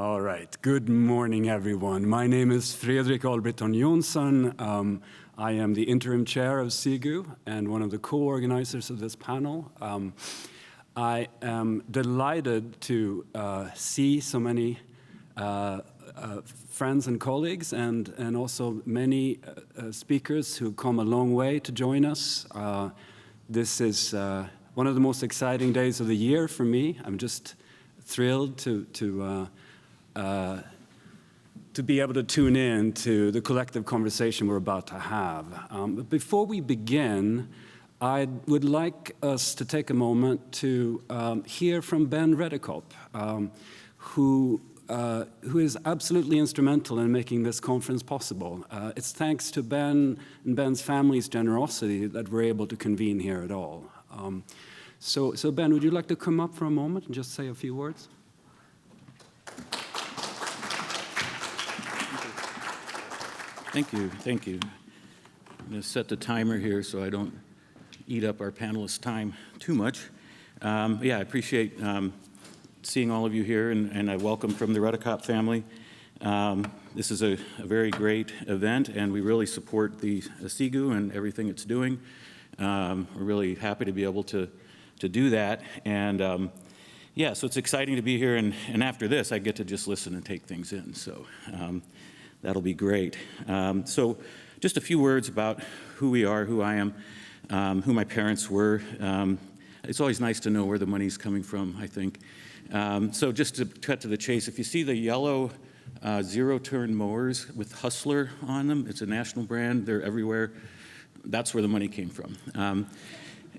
All right. Good morning, everyone. My name is Fredrik Albritton Jonsson. I am the interim chair of SIGU and one of the co-organizers of this panel. I am delighted to see so many friends and colleagues and also many speakers who've come a long way to join us. This is one of the most exciting days of the year for me. I'm just thrilled to be able to tune in to the collective conversation we're about to have. But before we begin, I would like us to take a moment to hear from Ben Redekop, who is absolutely instrumental in making this conference possible. It's thanks to Ben and Ben's family's generosity that we're able to convene here at all. So Ben, would you like to come up for a moment and just say a few words? Thank you. I'm going to set the timer here so I don't eat up our panelists' time too much. I appreciate seeing all of you here, and I welcome from the Redekop family. This is a very great event, and we really support the SIGU and everything it's doing. We're really happy to be able to do that. And so it's exciting to be here, and after this, I get to just listen and take things in. So that'll be great. So just a few words about who we are, who I am, who my parents were. It's always nice to know where the money's coming from, I think. So just to cut to the chase, if you see the yellow zero-turn mowers with Hustler on them, it's a national brand, they're everywhere. That's where the money came from.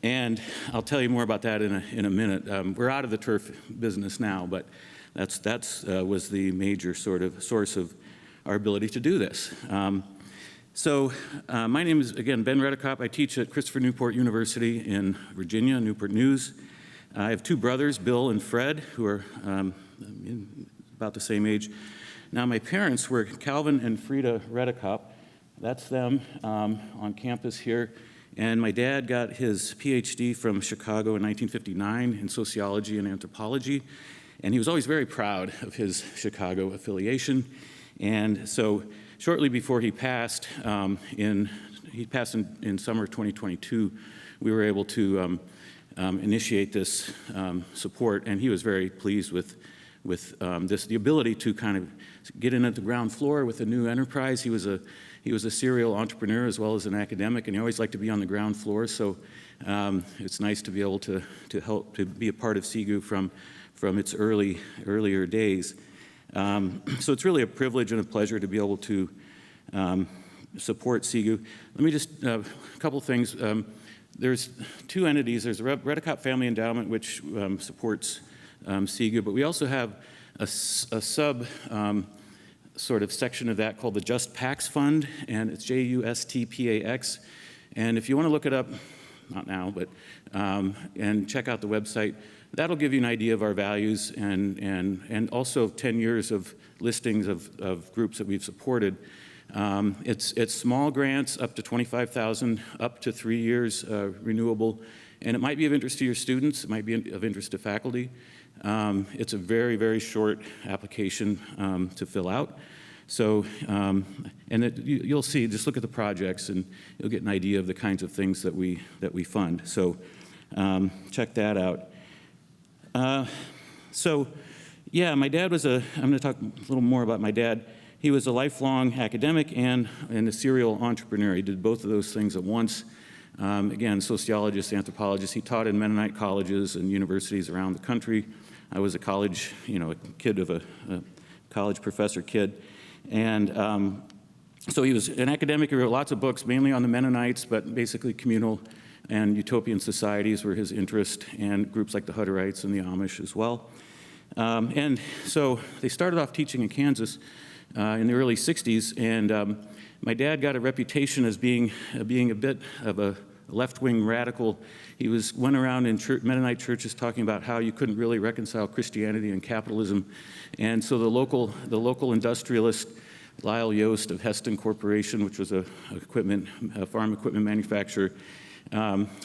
And I'll tell you more about that in a minute. We're out of the turf business now, but that's was the major sort of source of our ability to do this. My name is, again, Ben Redekop. I teach at Christopher Newport University in Virginia, Newport News. I have two brothers, Bill and Fred, who are about the same age. Now, my parents were Calvin and Frida Redekop. That's them on campus here. And my dad got his PhD from Chicago in 1959 in sociology and anthropology. And he was always very proud of his Chicago affiliation. And so shortly before he passed, in summer 2022, we were able to initiate this support, and he was very pleased with the ability to kind of get in at the ground floor with a new enterprise. He was a serial entrepreneur as well as an academic, and he always liked to be on the ground floor. So it's nice to be able to help to be a part of SIGU from its earlier days. So it's really a privilege and a pleasure to be able to support SIGU. Let me just, a couple things. There's two entities. There's the Redekop Family Endowment, which supports SIGU, but we also have a sub sort of section of that called the Just PAX Fund, and it's JUSTPAX. And if you want to look it up, not now, but and check out the website, that'll give you an idea of our values and also 10 years of listings of groups that we've supported. It's small grants up to $25,000, up to 3 years renewable, and it might be of interest to your students. It might be of interest to faculty. It's a very, very short application to fill out. So, you'll see, just look at the projects and you'll get an idea of the kinds of things that we fund. So check that out. My dad was I'm going to talk a little more about my dad. He was a lifelong academic and a serial entrepreneur. He did both of those things at once. Again, sociologist, anthropologist. He taught in Mennonite colleges and universities around the country. I was a college, a kid of a college professor kid. And so he was an academic. He wrote lots of books, mainly on the Mennonites, but basically communal and utopian societies were his interest, and groups like the Hutterites and the Amish as well. And so they started off teaching in Kansas in the early 60s, and my dad got a reputation as being a bit of a left-wing radical. He went around in Mennonite churches talking about how you couldn't really reconcile Christianity and capitalism. And so the local industrialist, Lyle Yost of Heston Corporation, which was a farm equipment manufacturer,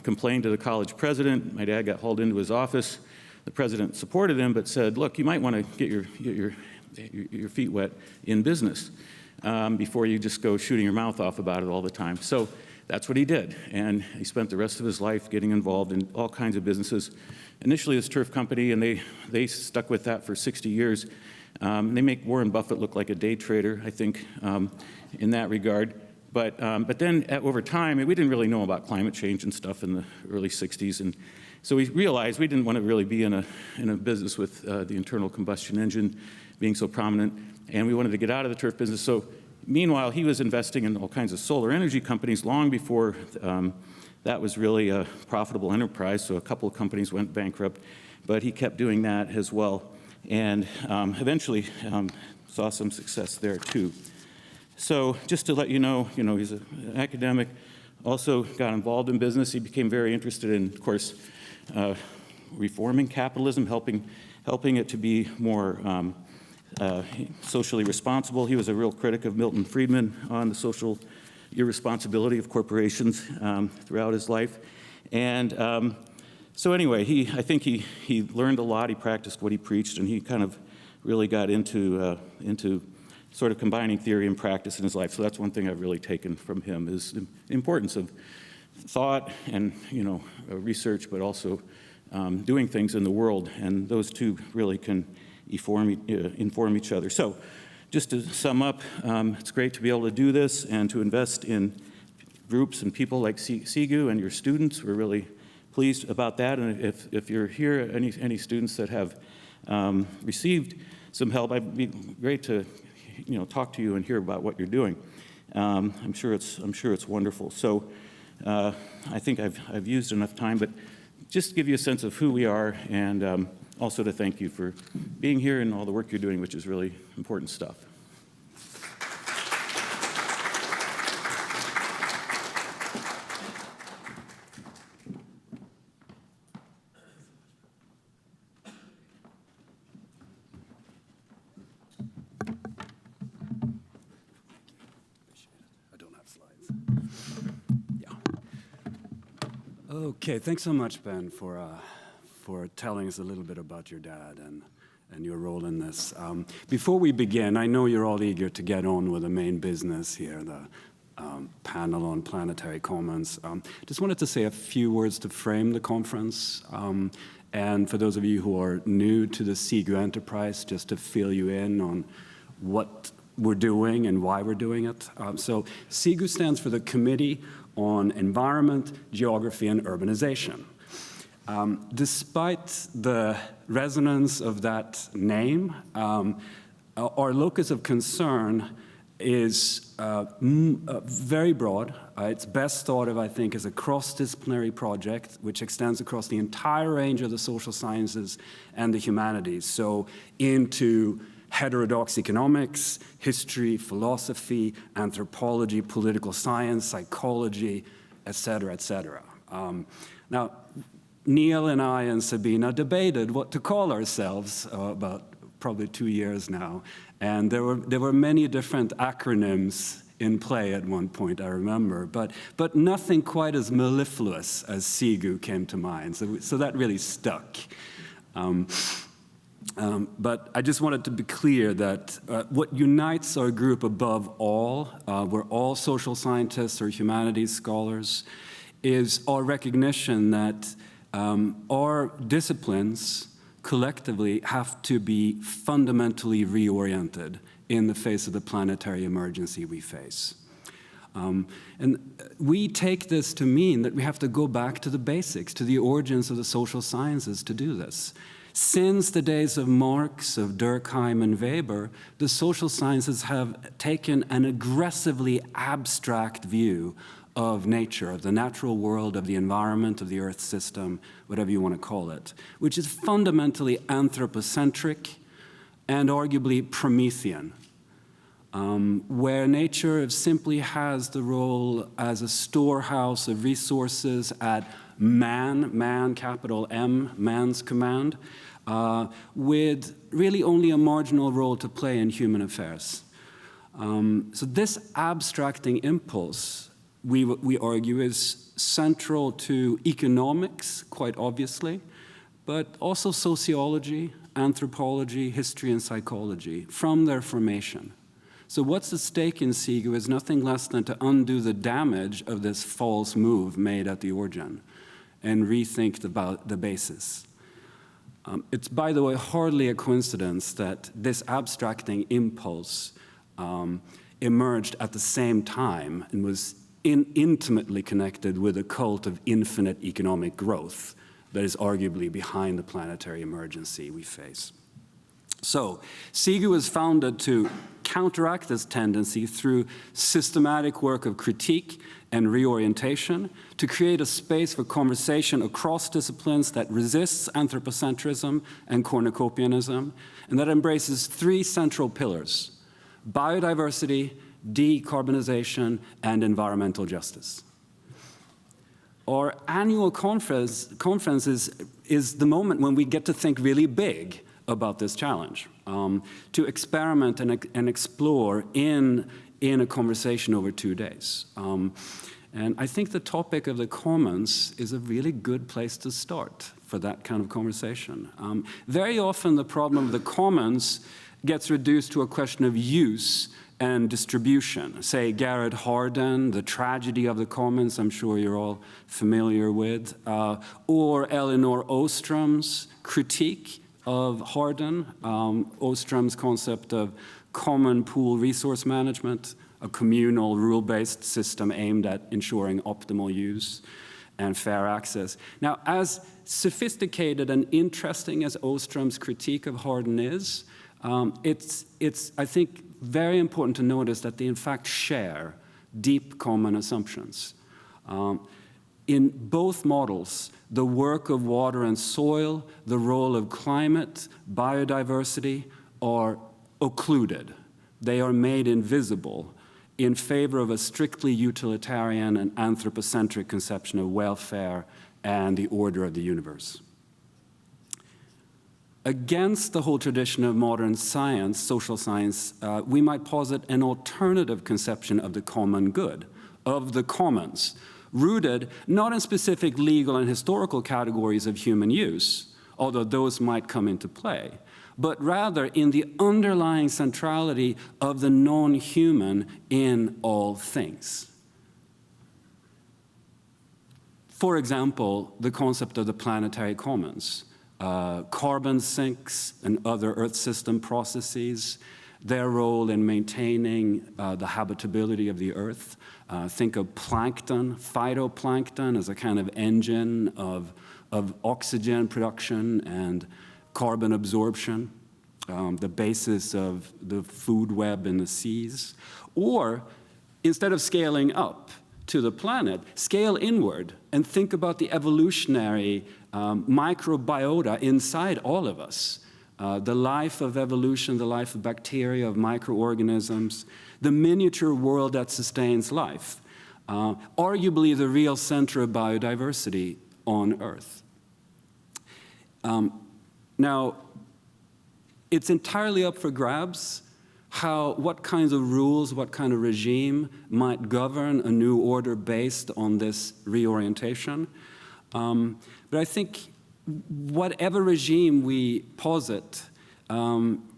complained to the college president. My dad got hauled into his office. The president supported him, but said, look, you might want to get your your feet wet in business before you just go shooting your mouth off about it all the time. So that's what he did, and he spent the rest of his life getting involved in all kinds of businesses. Initially, this turf company, and they stuck with that for 60 years. They make Warren Buffett look like a day trader, I think, in that regard. But then over time, we didn't really know about climate change and stuff in the early 60s, and so we realized we didn't want to really be in a business with the internal combustion engine being so prominent, and we wanted to get out of the turf business. So meanwhile, he was investing in all kinds of solar energy companies long before that was really a profitable enterprise. So a couple of companies went bankrupt, but he kept doing that as well, and eventually saw some success there too. So just to let you know, he's an academic, also got involved in business. He became very interested in, of course, reforming capitalism, helping it to be more socially responsible. He was a real critic of Milton Friedman on the social irresponsibility of corporations throughout his life. And so anyway, I think he learned a lot. He practiced what he preached, and he kind of really got into sort of combining theory and practice in his life. So that's one thing I've really taken from him, is the importance of thought and research, but also doing things in the world, and those two really can inform each other. So just to sum up, it's great to be able to do this and to invest in groups and people like SIGU and your students. We're really pleased about that, and if you're here, any students that have received some help, I'd be great to talk to you and hear about what you're doing. I'm sure it's wonderful. So I think I've used enough time, but just to give you a sense of who we are, and also to thank you for being here and all the work you're doing, which is really important stuff. Okay, thanks so much, Ben, for telling us a little bit about your dad and your role in this. Before we begin, I know you're all eager to get on with the main business here, the panel on planetary commons. Just wanted to say a few words to frame the conference. And for those of you who are new to the SIGU enterprise, just to fill you in on what we're doing and why we're doing it. So SIGU stands for the Committee on Environment, Geography, and Urbanization. Despite the resonance of that name, our locus of concern is very broad. It's best thought of, I think, as a cross-disciplinary project which extends across the entire range of the social sciences and the humanities. So into heterodox economics, history, philosophy, anthropology, political science, psychology, et cetera, et cetera. Now, Neil and I and Sabina debated what to call ourselves about probably 2 years now, and there were many different acronyms in play at one point, I remember, but nothing quite as mellifluous as SIGU came to mind, so that really stuck. But I just wanted to be clear that what unites our group above all, we're all social scientists or humanities scholars, is our recognition that our disciplines collectively have to be fundamentally reoriented in the face of the planetary emergency we face. And we take this to mean that we have to go back to the basics, to the origins of the social sciences to do this. Since the days of Marx, of Durkheim, and Weber, the social sciences have taken an aggressively abstract view of nature, of the natural world, of the environment, of the Earth system, whatever you want to call it, which is fundamentally anthropocentric and arguably Promethean, where nature simply has the role as a storehouse of resources at man, capital M, man's command, with really only a marginal role to play in human affairs. So this abstracting impulse, we argue, is central to economics, quite obviously, but also sociology anthropology, history, and psychology from their formation. So what's at stake in SIGU is nothing less than to undo the damage of this false move made at the origin and rethink the basis. It's, by the way, hardly a coincidence that this abstracting impulse emerged at the same time and was intimately connected with a cult of infinite economic growth that is arguably behind the planetary emergency we face. So, SIGU was founded to counteract this tendency through systematic work of critique and reorientation, to create a space for conversation across disciplines that resists anthropocentrism and cornucopianism, and that embraces three central pillars: biodiversity, decarbonization, and environmental justice. Our annual conference is the moment when we get to think really big about this challenge, to experiment and explore in a conversation over 2 days. And I think the topic of the commons is a really good place to start for that kind of conversation. Very often the problem of the commons gets reduced to a question of use and distribution. Say Garrett Hardin, The Tragedy of the Commons, I'm sure you're all familiar with, or Elinor Ostrom's critique of Hardin, Ostrom's concept of common pool resource management, a communal rule-based system aimed at ensuring optimal use and fair access. Now, as sophisticated and interesting as Ostrom's critique of Hardin is, it's, I think, very important to notice that they in fact share deep common assumptions. In both models, the work of water and soil, the role of climate, biodiversity are occluded. They are made invisible in favor of a strictly utilitarian and anthropocentric conception of welfare and the order of the universe. Against the whole tradition of modern science, social science, we might posit an alternative conception of the common good, of the commons, rooted not in specific legal and historical categories of human use, although those might come into play, but rather in the underlying centrality of the non-human in all things. For example, the concept of the planetary commons, carbon sinks and other Earth system processes, their role in maintaining the habitability of the Earth. Think of plankton, phytoplankton, as a kind of engine of oxygen production and carbon absorption, the basis of the food web in the seas. Or, instead of scaling up to the planet, scale inward and think about the evolutionary microbiota inside all of us. The life of evolution, the life of bacteria, of microorganisms, the miniature world that sustains life, arguably the real center of biodiversity on Earth. Now, it's entirely up for grabs what kinds of rules, what kind of regime might govern a new order based on this reorientation. But I think whatever regime we posit,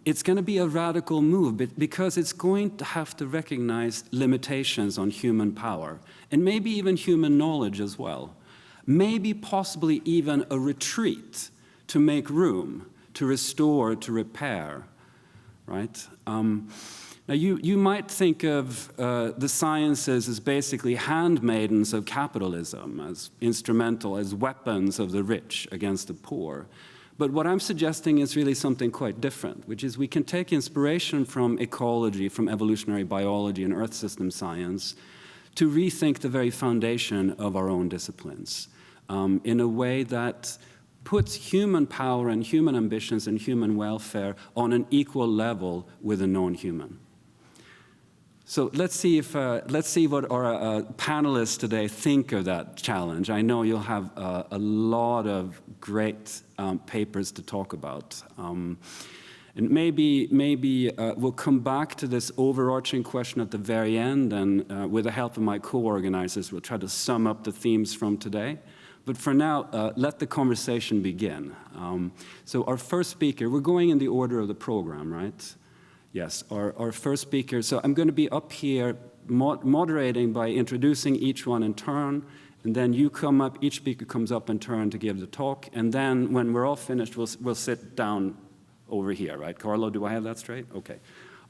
it's going to be a radical move because it's going to have to recognize limitations on human power and maybe even human knowledge as well. Maybe possibly even a retreat to make room, to restore, to repair, right? Now, you might think of the sciences as basically handmaidens of capitalism, as instrumental, as weapons of the rich against the poor. But what I'm suggesting is really something quite different, which is we can take inspiration from ecology, from evolutionary biology and earth system science to rethink the very foundation of our own disciplines in a way that puts human power and human ambitions and human welfare on an equal level with the non-human. So let's see what our panelists today think of that challenge. I know you'll have a lot of great papers to talk about. And maybe we'll come back to this overarching question at the very end, and with the help of my co-organizers, we'll try to sum up the themes from today. But for now, let the conversation begin. So our first speaker, we're going in the order of the program, right? Yes, our first speaker. So I'm going to be up here moderating by introducing each one in turn, and then you come up, each speaker comes up in turn to give the talk, and then when we're all finished, we'll sit down over here, right? Carlo, do I have that straight? Okay.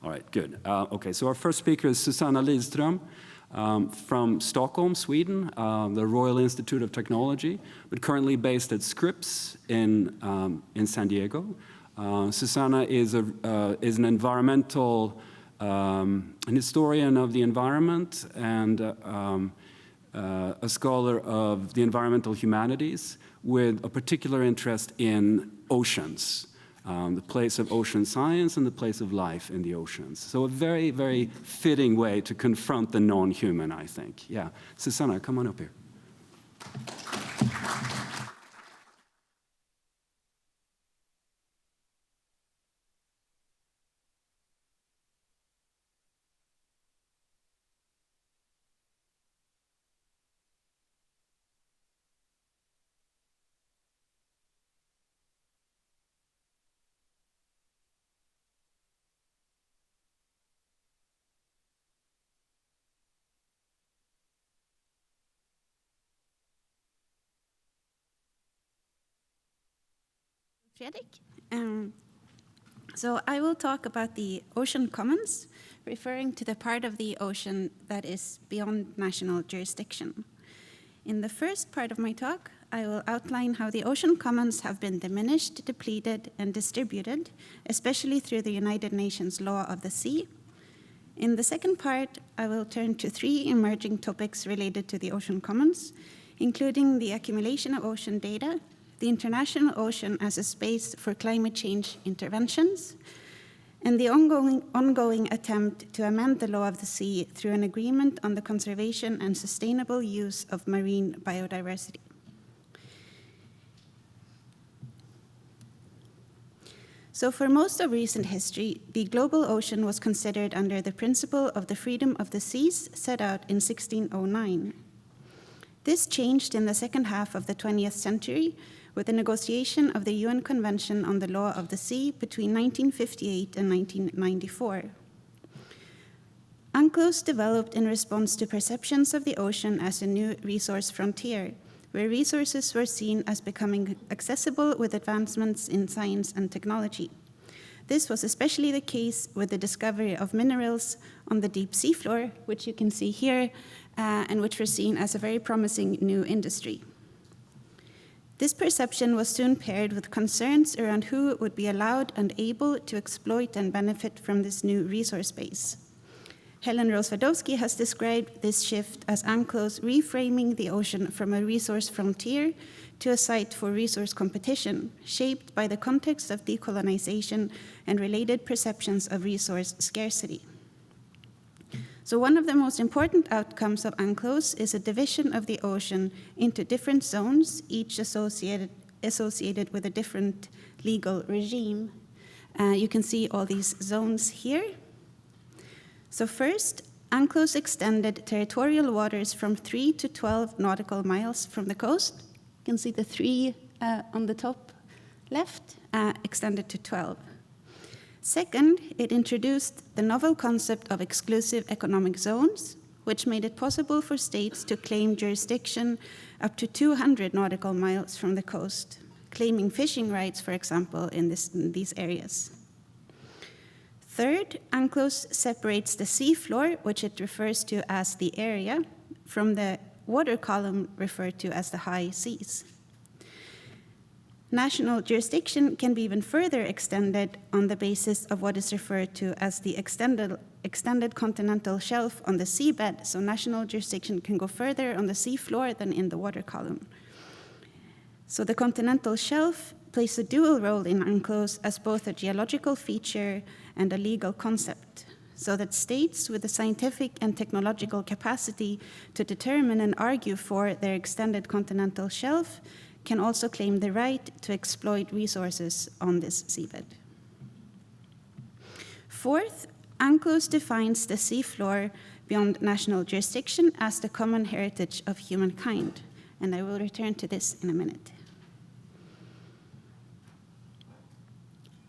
All right, good. Okay, so our first speaker is Susanna Lidstrom from Stockholm, Sweden, the Royal Institute of Technology, but currently based at Scripps in San Diego. Susanna is an environmental, an historian of the environment and a scholar of the environmental humanities with a particular interest in oceans. The place of ocean science and the place of life in the oceans. So a very, very fitting way to confront the non-human, I think. Yeah, Susanna, come on up here. Fredrik. So I will talk about the ocean commons, referring to the part of the ocean that is beyond national jurisdiction. In the first part of my talk, I will outline how the ocean commons have been diminished, depleted, and distributed, especially through the United Nations Law of the Sea. In the second part, I will turn to 3 emerging topics related to the ocean commons, including the accumulation of ocean data, the international ocean as a space for climate change interventions, and the ongoing attempt to amend the law of the sea through an agreement on the conservation and sustainable use of marine biodiversity. So for most of recent history, the global ocean was considered under the principle of the freedom of the seas set out in 1609. This changed in the second half of the 20th century with the negotiation of the UN Convention on the Law of the Sea between 1958 and 1994. UNCLOS developed in response to perceptions of the ocean as a new resource frontier, where resources were seen as becoming accessible with advancements in science and technology. This was especially the case with the discovery of minerals on the deep seafloor, which you can see here, and which were seen as a very promising new industry. This perception was soon paired with concerns around who would be allowed and able to exploit and benefit from this new resource base. Helen Rose-Wadowski has described this shift as UNCLOS reframing the ocean from a resource frontier to a site for resource competition, shaped by the context of decolonization and related perceptions of resource scarcity. So one of the most important outcomes of UNCLOS is a division of the ocean into different zones, each associated with a different legal regime. You can see all these zones here. So first, UNCLOS extended territorial waters from 3 to 12 nautical miles from the coast. You can see the 3 on the top left, extended to 12. Second, it introduced the novel concept of exclusive economic zones, which made it possible for states to claim jurisdiction up to 200 nautical miles from the coast, claiming fishing rights, for example, in these areas. Third, UNCLOS separates the seafloor, which it refers to as the area, from the water column referred to as the high seas. National jurisdiction can be even further extended on the basis of what is referred to as the extended continental shelf on the seabed, so national jurisdiction can go further on the seafloor than in the water column. So the continental shelf plays a dual role in UNCLOS as both a geological feature and a legal concept, so that states with the scientific and technological capacity to determine and argue for their extended continental shelf can also claim the right to exploit resources on this seabed. Fourth, UNCLOS defines the seafloor beyond national jurisdiction as the common heritage of humankind, and I will return to this in a minute.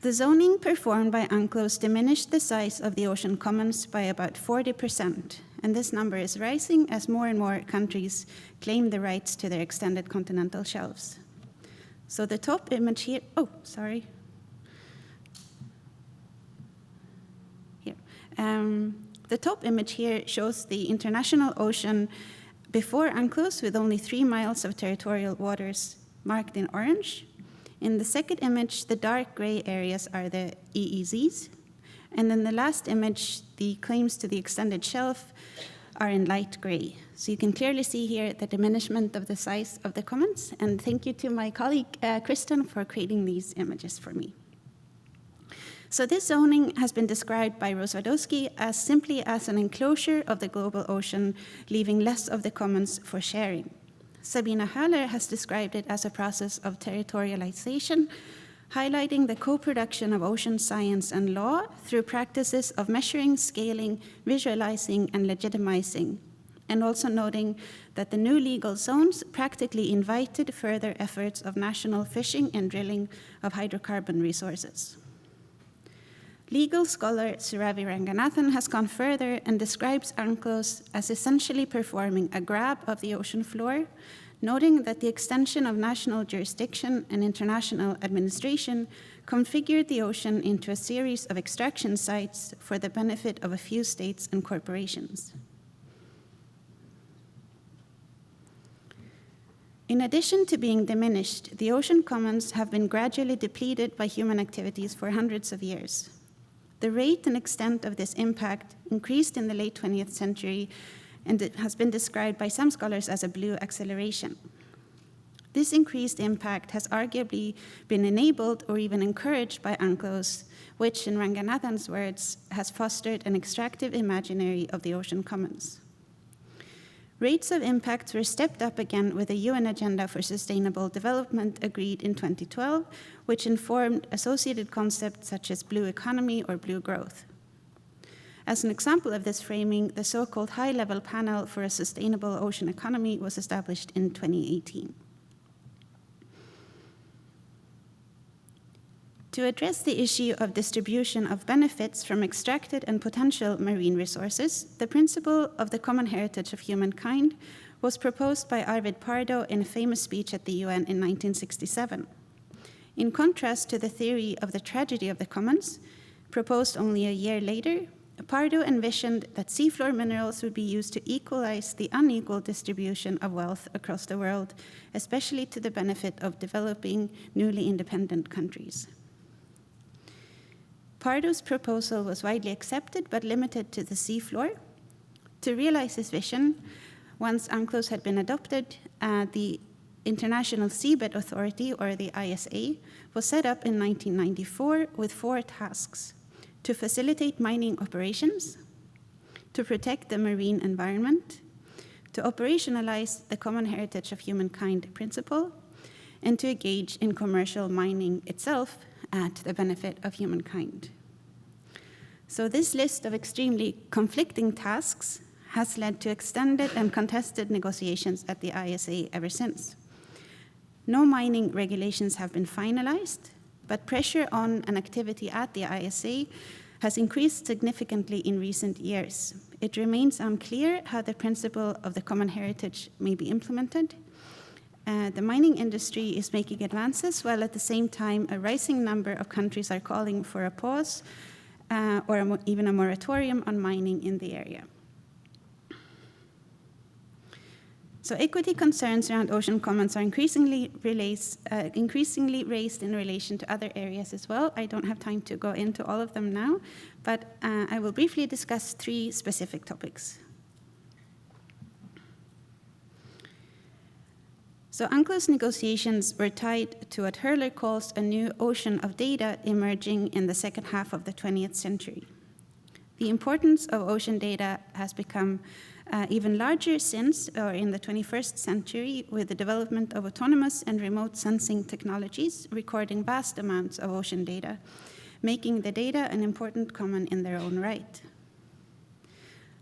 The zoning performed by UNCLOS diminished the size of the ocean commons by about 40%, and this number is rising as more and more countries claim the rights to their extended continental shelves. So the top image here, the top image here shows the international ocean before UNCLOS with only 3 miles of territorial waters marked in orange. In the second image, the dark gray areas are the EEZs. And in the last image, the claims to the extended shelf are in light gray. So you can clearly see here the diminishment of the size of the commons. And thank you to my colleague, Kristen, for creating these images for me. So this zoning has been described by Roswadowski as simply as an enclosure of the global ocean, leaving less of the commons for sharing. Sabina Haller has described it as a process of territorialization, highlighting the co-production of ocean science and law through practices of measuring, scaling, visualizing, and legitimizing, and also noting that the new legal zones practically invited further efforts of national fishing and drilling of hydrocarbon resources. Legal scholar Suravi Ranganathan has gone further and describes UNCLOS as essentially performing a grab of the ocean floor, noting that the extension of national jurisdiction and international administration configured the ocean into a series of extraction sites for the benefit of a few states and corporations. In addition to being diminished, the ocean commons have been gradually depleted by human activities for hundreds of years. The rate and extent of this impact increased in the late 20th century, and it has been described by some scholars as a blue acceleration. This increased impact has arguably been enabled or even encouraged by UNCLOS, which, in Ranganathan's words, has fostered an extractive imaginary of the ocean commons. Rates of impact were stepped up again with the UN Agenda for Sustainable Development agreed in 2012, which informed associated concepts such as blue economy or blue growth. As an example of this framing, the so-called high-level panel for a sustainable ocean economy was established in 2018. To address the issue of distribution of benefits from extracted and potential marine resources, the principle of the common heritage of humankind was proposed by Arvid Pardo in a famous speech at the UN in 1967. In contrast to the theory of the tragedy of the commons, proposed only a year later, Pardo envisioned that seafloor minerals would be used to equalize the unequal distribution of wealth across the world, especially to the benefit of developing, newly independent countries. Pardo's proposal was widely accepted but limited to the seafloor. To realize his vision, once UNCLOS had been adopted, the International Seabed Authority, or the ISA, was set up in 1994 with 4 tasks: to facilitate mining operations, to protect the marine environment, to operationalize the common heritage of humankind principle, and to engage in commercial mining itself at the benefit of humankind. So this list of extremely conflicting tasks has led to extended and contested negotiations at the ISA ever since. No mining regulations have been finalized, but pressure on an activity at the ISA has increased significantly in recent years. It remains unclear how the principle of the common heritage may be implemented. The mining industry is making advances, while at the same time a rising number of countries are calling for a pause or even a moratorium on mining in the area. So equity concerns around ocean commons are increasingly raised in relation to other areas as well. I don't have time to go into all of them now, but I will briefly discuss 3 specific topics. So UNCLOS negotiations were tied to what Hurler calls a new ocean of data emerging in the second half of the 20th century. The importance of ocean data has become even larger since, or in the 21st century, with the development of autonomous and remote sensing technologies recording vast amounts of ocean data, making the data an important common in their own right.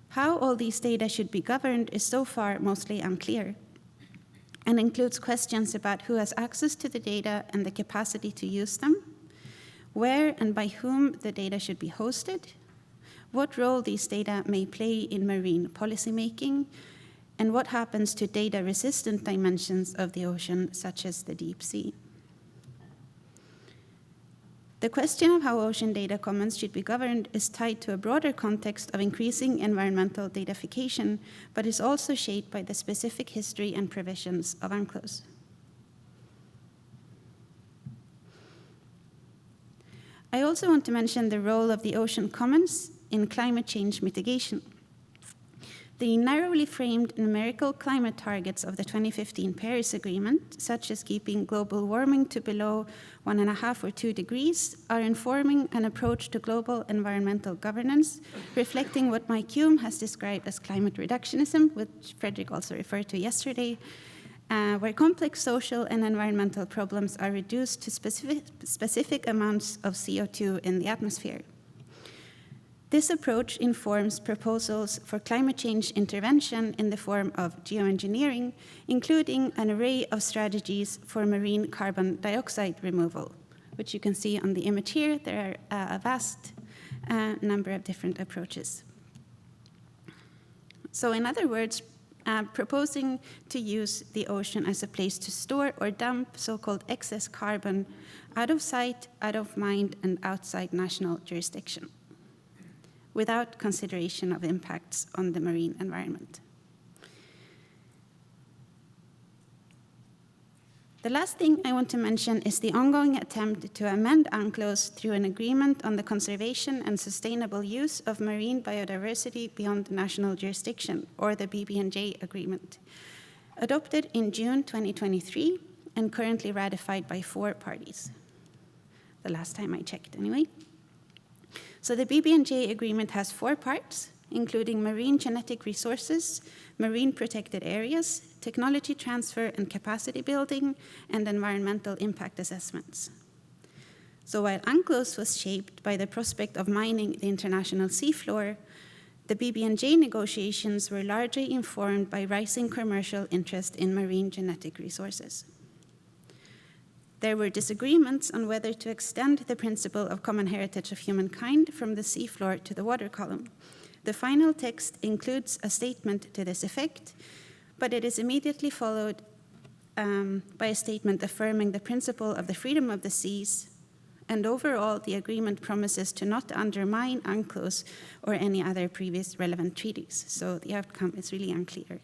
How all these data should be governed is so far mostly unclear. and includes questions about who has access to the data and the capacity to use them, where and by whom the data should be hosted, what role these data may play in marine policymaking, and what happens to data-resistant dimensions of the ocean, such as the deep sea. The question of how ocean data commons should be governed is tied to a broader context of increasing environmental datafication, but is also shaped by the specific history and provisions of UNCLOS. I also want to mention the role of the ocean commons in climate change mitigation. The narrowly framed numerical climate targets of the 2015 Paris Agreement, such as keeping global warming to below 1.5 or 2 degrees, are informing an approach to global environmental governance, reflecting what Mike Hume has described as climate reductionism, which Fredrik also referred to yesterday, where complex social and environmental problems are reduced to specific amounts of CO2 in the atmosphere. This approach informs proposals for climate change intervention in the form of geoengineering, including an array of strategies for marine carbon dioxide removal, which you can see on the image here. There are a vast number of different approaches. So in other words, proposing to use the ocean as a place to store or dump so-called excess carbon out of sight, out of mind, and outside national jurisdiction, without consideration of impacts on the marine environment. The last thing I want to mention is the ongoing attempt to amend UNCLOS through an agreement on the conservation and sustainable use of marine biodiversity beyond national jurisdiction, or the BBNJ agreement, adopted in June 2023 and currently ratified by 4 parties. The last time I checked, anyway. So the BBNJ agreement has 4 parts, including marine genetic resources, marine protected areas, technology transfer and capacity building, and environmental impact assessments. So while UNCLOS was shaped by the prospect of mining the international seafloor, the BBNJ negotiations were largely informed by rising commercial interest in marine genetic resources. There were disagreements on whether to extend the principle of common heritage of humankind from the seafloor to the water column. The final text includes a statement to this effect, but it is immediately followed by a statement affirming the principle of the freedom of the seas, and overall, the agreement promises to not undermine UNCLOS or any other previous relevant treaties, so the outcome is really unclear.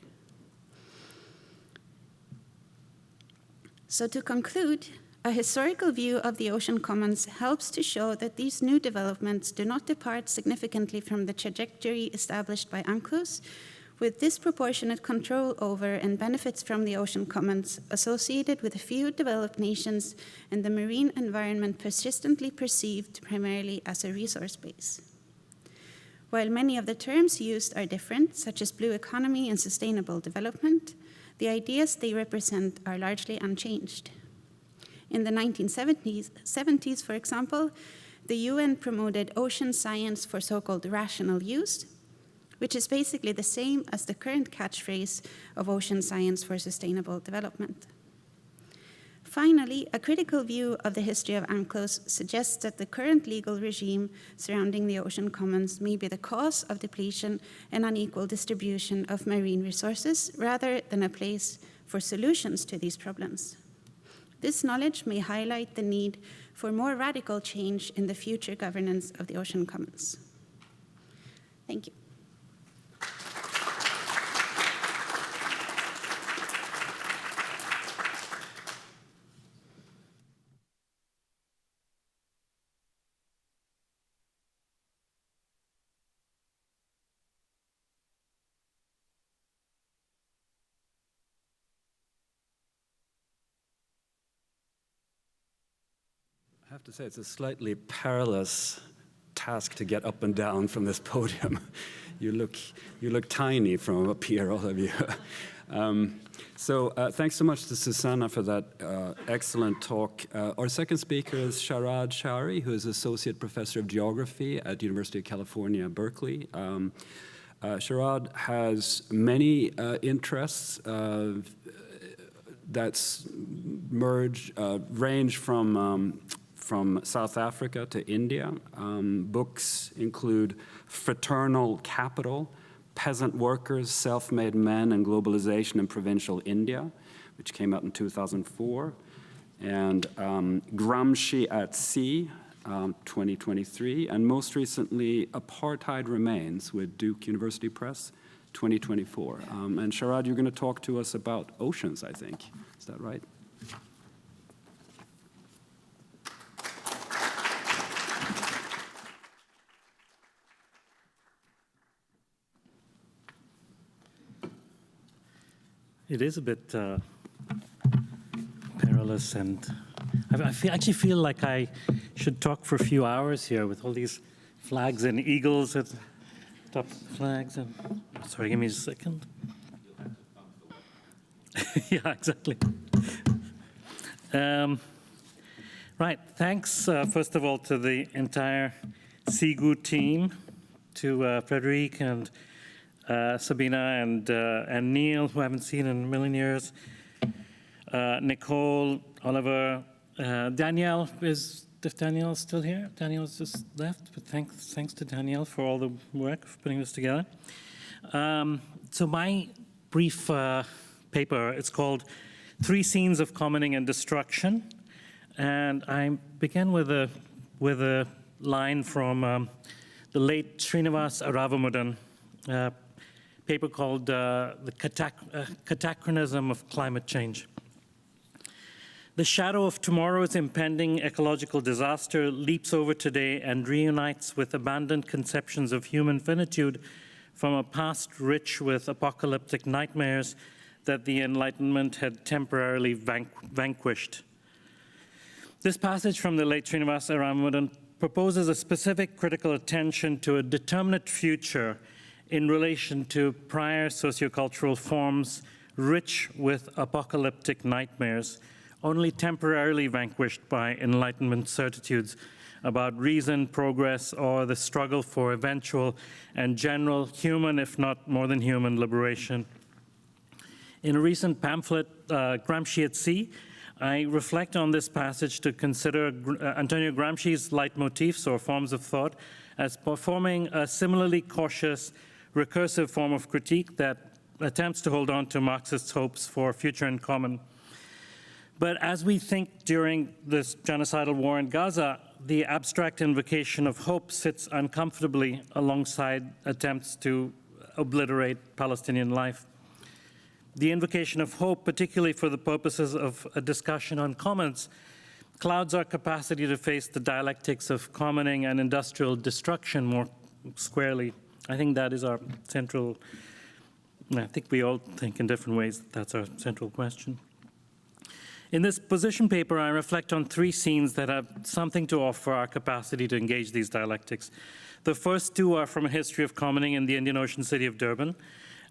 So to conclude, a historical view of the ocean commons helps to show that these new developments do not depart significantly from the trajectory established by UNCLOS, with disproportionate control over and benefits from the ocean commons associated with a few developed nations and the marine environment persistently perceived primarily as a resource base. While many of the terms used are different, such as blue economy and sustainable development, the ideas they represent are largely unchanged. In the 1970s, for example, the UN promoted ocean science for so-called rational use, which is basically the same as the current catchphrase of ocean science for sustainable development. Finally, a critical view of the history of UNCLOS suggests that the current legal regime surrounding the ocean commons may be the cause of depletion and unequal distribution of marine resources, rather than a place for solutions to these problems. This knowledge may highlight the need for more radical change in the future governance of the ocean commons. Thank you. I have to say, it's a slightly perilous task to get up and down from this podium. You look tiny from up here, all of you. Thanks so much to Susanna for that excellent talk. Our second speaker is Sharad Chari, who is Associate Professor of Geography at the University of California, Berkeley. Sharad has many interests, that's range from South Africa to India. Books include Fraternal Capital, Peasant Workers, Self-Made Men, and Globalization in Provincial India, which came out in 2004, and Gramsci at Sea, 2023, and most recently, Apartheid Remains with Duke University Press, 2024. And Sharad, you're going to talk to us about oceans, I think. Is that right? It is a bit perilous, and I actually feel like I should talk for a few hours here with all these flags and eagles at top flags. And sorry, give me a second. Yeah, exactly. Right, thanks first of all to the entire SIGU team, to Fredrik and Sabina and Neil, who I haven't seen in a million years, Nicole, Oliver, Danielle. If Danielle's still here? Danielle's just left, but thanks to Danielle for all the work of putting this together. So my brief paper, it's called 3 Scenes of Commoning and Destruction, and I begin with a line from the late Srinivas Aravamudan, paper called The Catachronism of Climate Change. The shadow of tomorrow's impending ecological disaster leaps over today and reunites with abandoned conceptions of human finitude from a past rich with apocalyptic nightmares that the Enlightenment had temporarily vanquished. This passage from the late Srinivas Aravamudan proposes a specific critical attention to a determinate future in relation to prior sociocultural forms rich with apocalyptic nightmares, only temporarily vanquished by Enlightenment certitudes about reason, progress, or the struggle for eventual and general human, if not more than human, liberation. In a recent pamphlet, Gramsci at Sea, I reflect on this passage to consider Antonio Gramsci's leitmotifs or forms of thought as performing a similarly cautious, recursive form of critique that attempts to hold on to Marxist hopes for a future in common. But as we think during this genocidal war in Gaza, the abstract invocation of hope sits uncomfortably alongside attempts to obliterate Palestinian life. The invocation of hope, particularly for the purposes of a discussion on commons, clouds our capacity to face the dialectics of commoning and industrial destruction more squarely. I think that is our central, I think we all think in different ways that's our central question. In this position paper, I reflect on 3 scenes that have something to offer our capacity to engage these dialectics. The first 2 are from a history of commoning in the Indian Ocean city of Durban,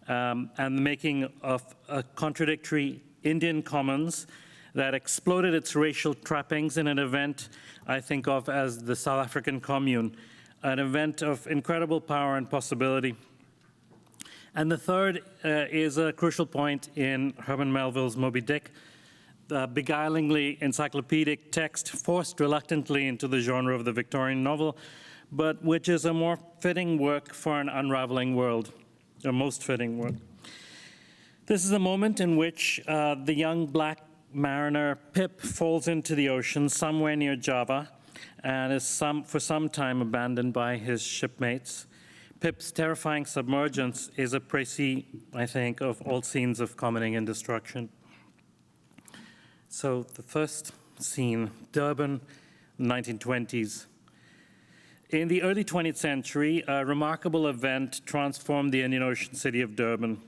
and the making of a contradictory Indian commons that exploded its racial trappings in an event I think of as the South African Commune, an event of incredible power and possibility. And the third is a crucial point in Herman Melville's Moby Dick, the beguilingly encyclopedic text forced reluctantly into the genre of the Victorian novel, but which is a more fitting work for an unraveling world, a most fitting work. This is a moment in which the young black mariner Pip falls into the ocean somewhere near Java and is for some time abandoned by his shipmates. Pip's terrifying submergence is a précis, I think, of all scenes of commoning and destruction. So the first scene, Durban, 1920s. In the early 20th century, a remarkable event transformed the Indian Ocean city of Durban,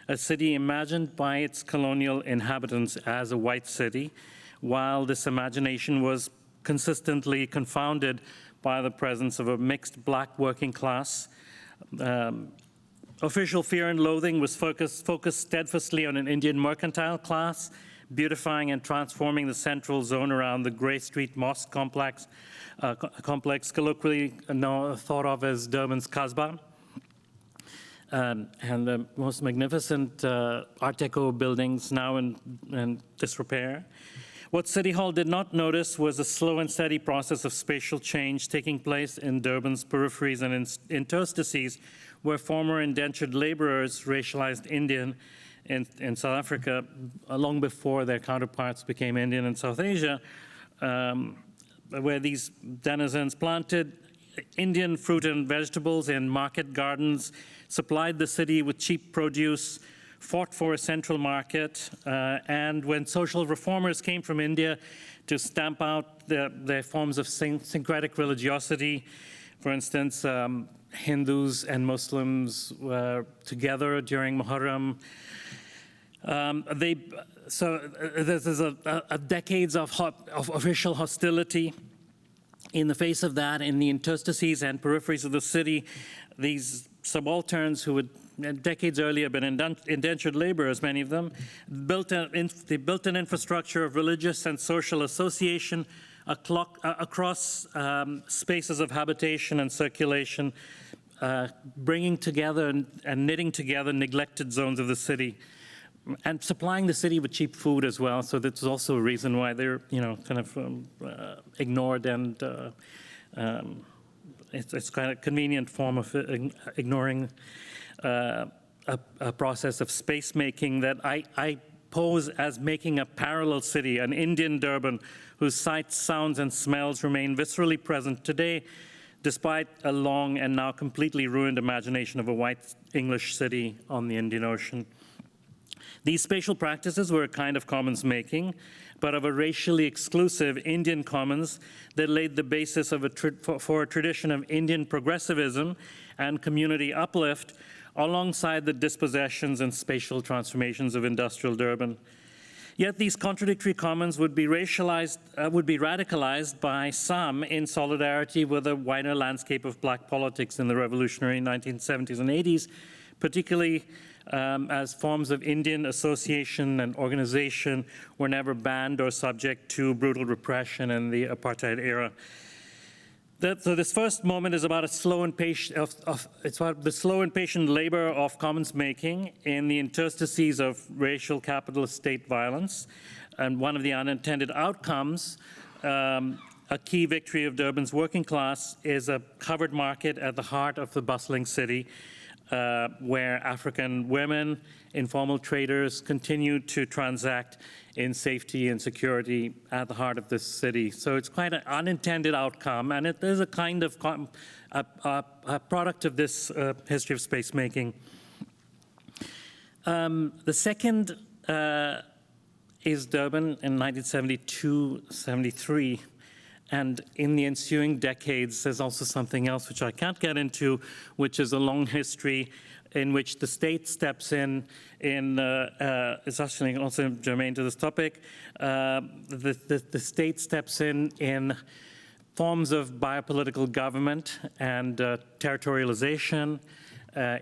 a city imagined by its colonial inhabitants as a white city, while this imagination was consistently confounded by the presence of a mixed black working class. Official fear and loathing was focused steadfastly on an Indian mercantile class, beautifying and transforming the central zone around the Grey Street Mosque complex, colloquially thought of as Durban's Kasbah. and the most magnificent Art Deco buildings now in disrepair. What City Hall did not notice was a slow and steady process of spatial change taking place in Durban's peripheries and interstices, where former indentured laborers, racialized Indian in South Africa, long before their counterparts became Indian in South Asia, where these denizens planted Indian fruit and vegetables in market gardens, supplied the city with cheap produce, fought for a central market, and when social reformers came from India to stamp out their forms of syncretic religiosity, for instance, Hindus and Muslims were together during Muharram. There's a decades of official hostility. In the face of that, in the interstices and peripheries of the city, these subalterns who had decades earlier been indentured laborers, many of them, they built an infrastructure of religious and social association across spaces of habitation and circulation, bringing together and knitting together neglected zones of the city, and supplying the city with cheap food as well. So that's also a reason why they're, kind of ignored, and it's kind of a convenient form of ignoring a process of space making that I pose as making a parallel city, an Indian Durban, whose sights, sounds, and smells remain viscerally present today, despite a long and now completely ruined imagination of a white English city on the Indian Ocean. These spatial practices were a kind of commons making, but of a racially exclusive Indian commons that laid the basis of for a tradition of Indian progressivism and community uplift, alongside the dispossessions and spatial transformations of industrial Durban. Yet these contradictory commons would be radicalized by some in solidarity with a wider landscape of black politics in the revolutionary 1970s and 80s, particularly as forms of Indian association and organization were never banned or subject to brutal repression in the apartheid era. So this first moment is about a slow and patient it's about the slow and patient labor of commons making in the interstices of racial capitalist state violence, and one of the unintended outcomes. A key victory of Durban's working class is a covered market at the heart of the bustling city, where African women, informal traders, continue to transact in safety and security at the heart of this city. So it's quite an unintended outcome, and it is a kind of a product of this history of space making. The second is Durban in 1972-73. And in the ensuing decades, there's also something else which I can't get into, which is a long history in which the state steps in it's actually also germane to this topic, the state steps in forms of biopolitical government and territorialization,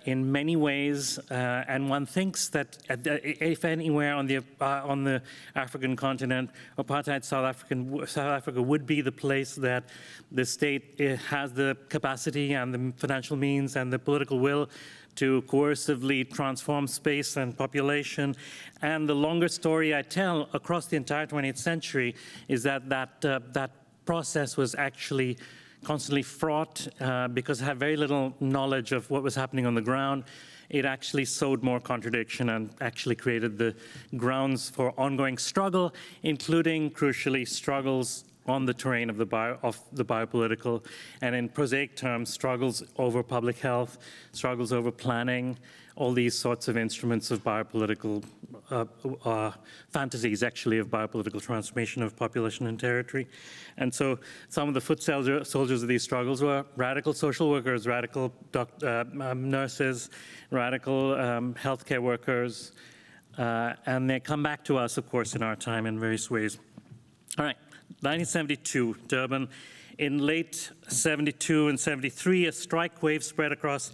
in many ways, and one thinks that if anywhere on the African continent, apartheid South Africa would be the place that the state has the capacity and the financial means and the political will to coercively transform space and population. And the longer story I tell across the entire 20th century is that that process was actually constantly fraught because it had very little knowledge of what was happening on the ground. It actually sowed more contradiction and actually created the grounds for ongoing struggle, including, crucially, struggles on the terrain of the biopolitical, and in prosaic terms, struggles over public health, struggles over planning, all these sorts of instruments of biopolitical fantasies, actually, of biopolitical transformation of population and territory. And so some of the foot soldiers of these struggles were radical social workers, radical nurses, radical healthcare workers, and they come back to us, of course, in our time in various ways. All right, 1972, Durban. In late 72 and 73, a strike wave spread across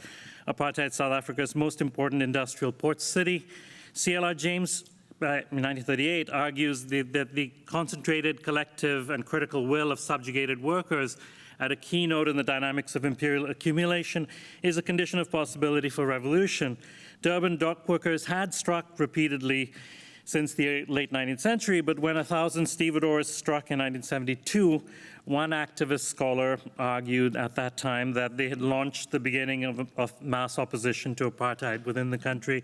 apartheid South Africa's most important industrial port city. C.L.R. James, in 1938, argues that the concentrated, collective, and critical will of subjugated workers at a keynote in the dynamics of imperial accumulation is a condition of possibility for revolution. Durban dock workers had struck repeatedly since the late 19th century, but when 1,000 stevedores struck in 1972, one activist scholar argued at that time that they had launched the beginning of mass opposition to apartheid within the country.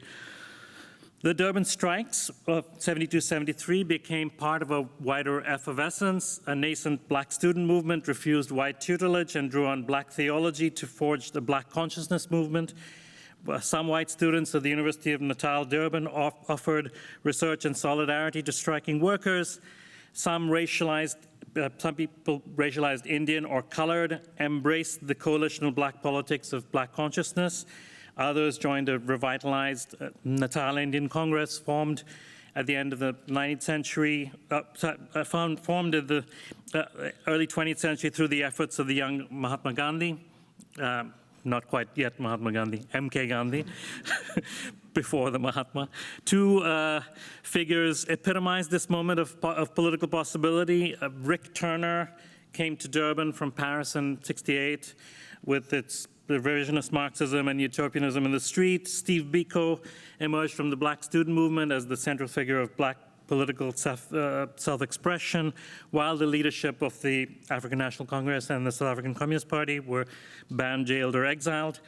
The Durban strikes of 72-73 became part of a wider effervescence. A nascent black student movement refused white tutelage and drew on black theology to forge the black consciousness movement. Some white students at the University of Natal, Durban offered research and solidarity to striking workers. Some people racialized Indian or colored, embraced the coalitional black politics of black consciousness. Others joined a revitalized Natal Indian Congress formed at the end of the 19th century, formed in the early 20th century through the efforts of the young Mahatma Gandhi. Not quite yet Mahatma Gandhi, MK Gandhi, before the Mahatma. Two figures epitomized this moment of political possibility. Rick Turner came to Durban from Paris in '68 with its revisionist Marxism and utopianism in the street. Steve Biko emerged from the black student movement as the central figure of black political self-expression, while the leadership of the African National Congress and the South African Communist Party were banned, jailed, or exiled.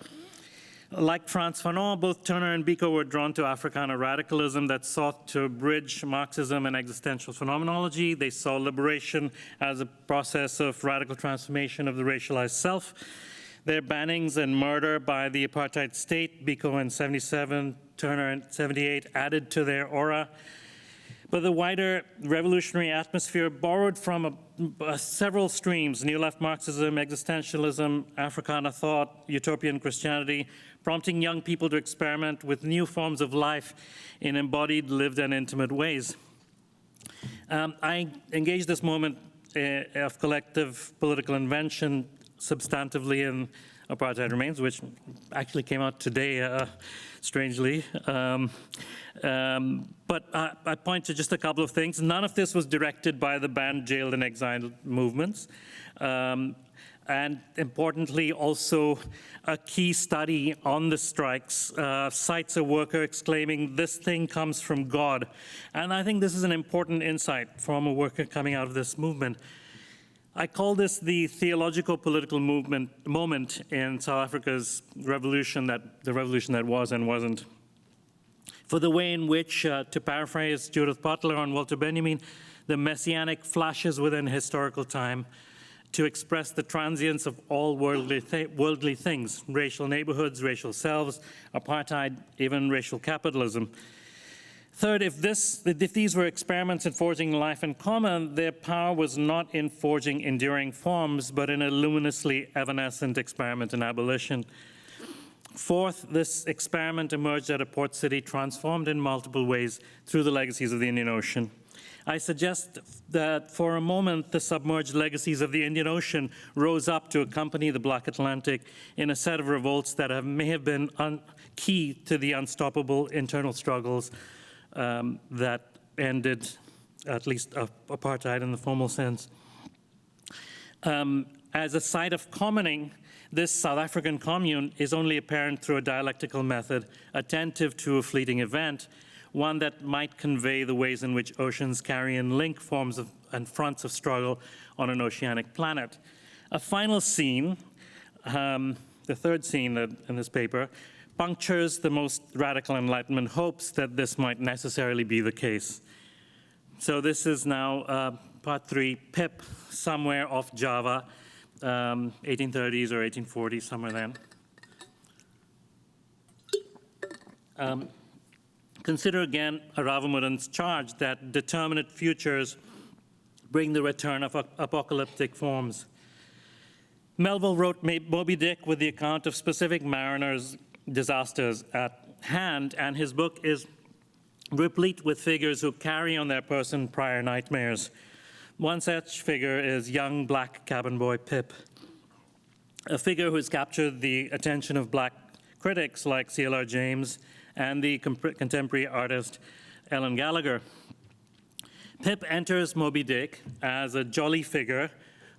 Like Frantz Fanon, both Turner and Biko were drawn to Africana radicalism that sought to bridge Marxism and existential phenomenology. They saw liberation as a process of radical transformation of the racialized self. Their bannings and murder by the apartheid state, Biko in '77, Turner in '78, added to their aura. But the wider revolutionary atmosphere borrowed from several streams: New Left Marxism, existentialism, Africana thought, utopian Christianity, prompting young people to experiment with new forms of life in embodied, lived, and intimate ways. I engaged this moment of collective political invention substantively in Apartheid Remains, which actually came out today, strangely. But I point to just a couple of things. None of this was directed by the banned, jailed, and exiled movements. And importantly, also a key study on the strikes cites a worker exclaiming, "This thing comes from God." And I think this is an important insight from a worker coming out of this movement. I call this the theological political moment in South Africa's revolution, the revolution that was and wasn't. For the way in which, to paraphrase Judith Butler on Walter Benjamin, the messianic flashes within historical time to express the transience of all worldly things, racial neighborhoods, racial selves, apartheid, even racial capitalism. Third, if these were experiments in forging life in common, their power was not in forging enduring forms, but in a luminously evanescent experiment in abolition. Fourth, this experiment emerged at a port city transformed in multiple ways through the legacies of the Indian Ocean. I suggest that for a moment, the submerged legacies of the Indian Ocean rose up to accompany the Black Atlantic in a set of revolts that may have been key to the unstoppable internal struggles that ended, at least apartheid in the formal sense. As a site of commoning, this South African commune is only apparent through a dialectical method, attentive to a fleeting event, one that might convey the ways in which oceans carry and link forms and fronts of struggle on an oceanic planet. A final scene, the third scene in this paper, punctures the most radical Enlightenment hopes that this might necessarily be the case. So this is now part 3, Pip, somewhere off Java, 1830s or 1840s, somewhere then. Consider again Aravamudan's charge that determinate futures bring the return of apocalyptic forms. Melville wrote Moby Dick with the account of specific mariners' disasters at hand, and his book is replete with figures who carry on their person prior nightmares. One such figure is young black cabin boy Pip, a figure who has captured the attention of black critics like C.L.R. James and the contemporary artist Ellen Gallagher. Pip enters Moby Dick as a jolly figure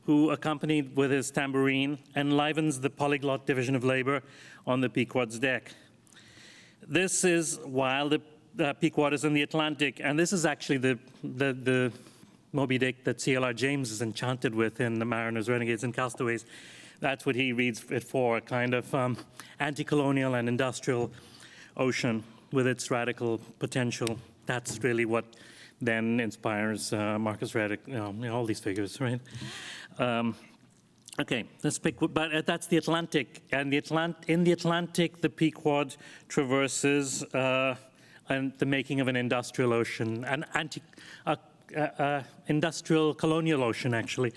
who, accompanied with his tambourine, enlivens the polyglot division of labor on the Pequod's deck. This is while the Pequod is in the Atlantic, and this is actually the Moby Dick that C.L.R. James is enchanted with in The Mariners, Renegades, and Castaways. That's what he reads it for, a kind of anti-colonial and industrial ocean with its radical potential. That's really what then inspires Marcus Reddick, all these figures, right? Okay, let's pick, but that's the Atlantic. And in the Atlantic, the Pequod traverses and the making of an industrial ocean, an industrial colonial ocean, actually.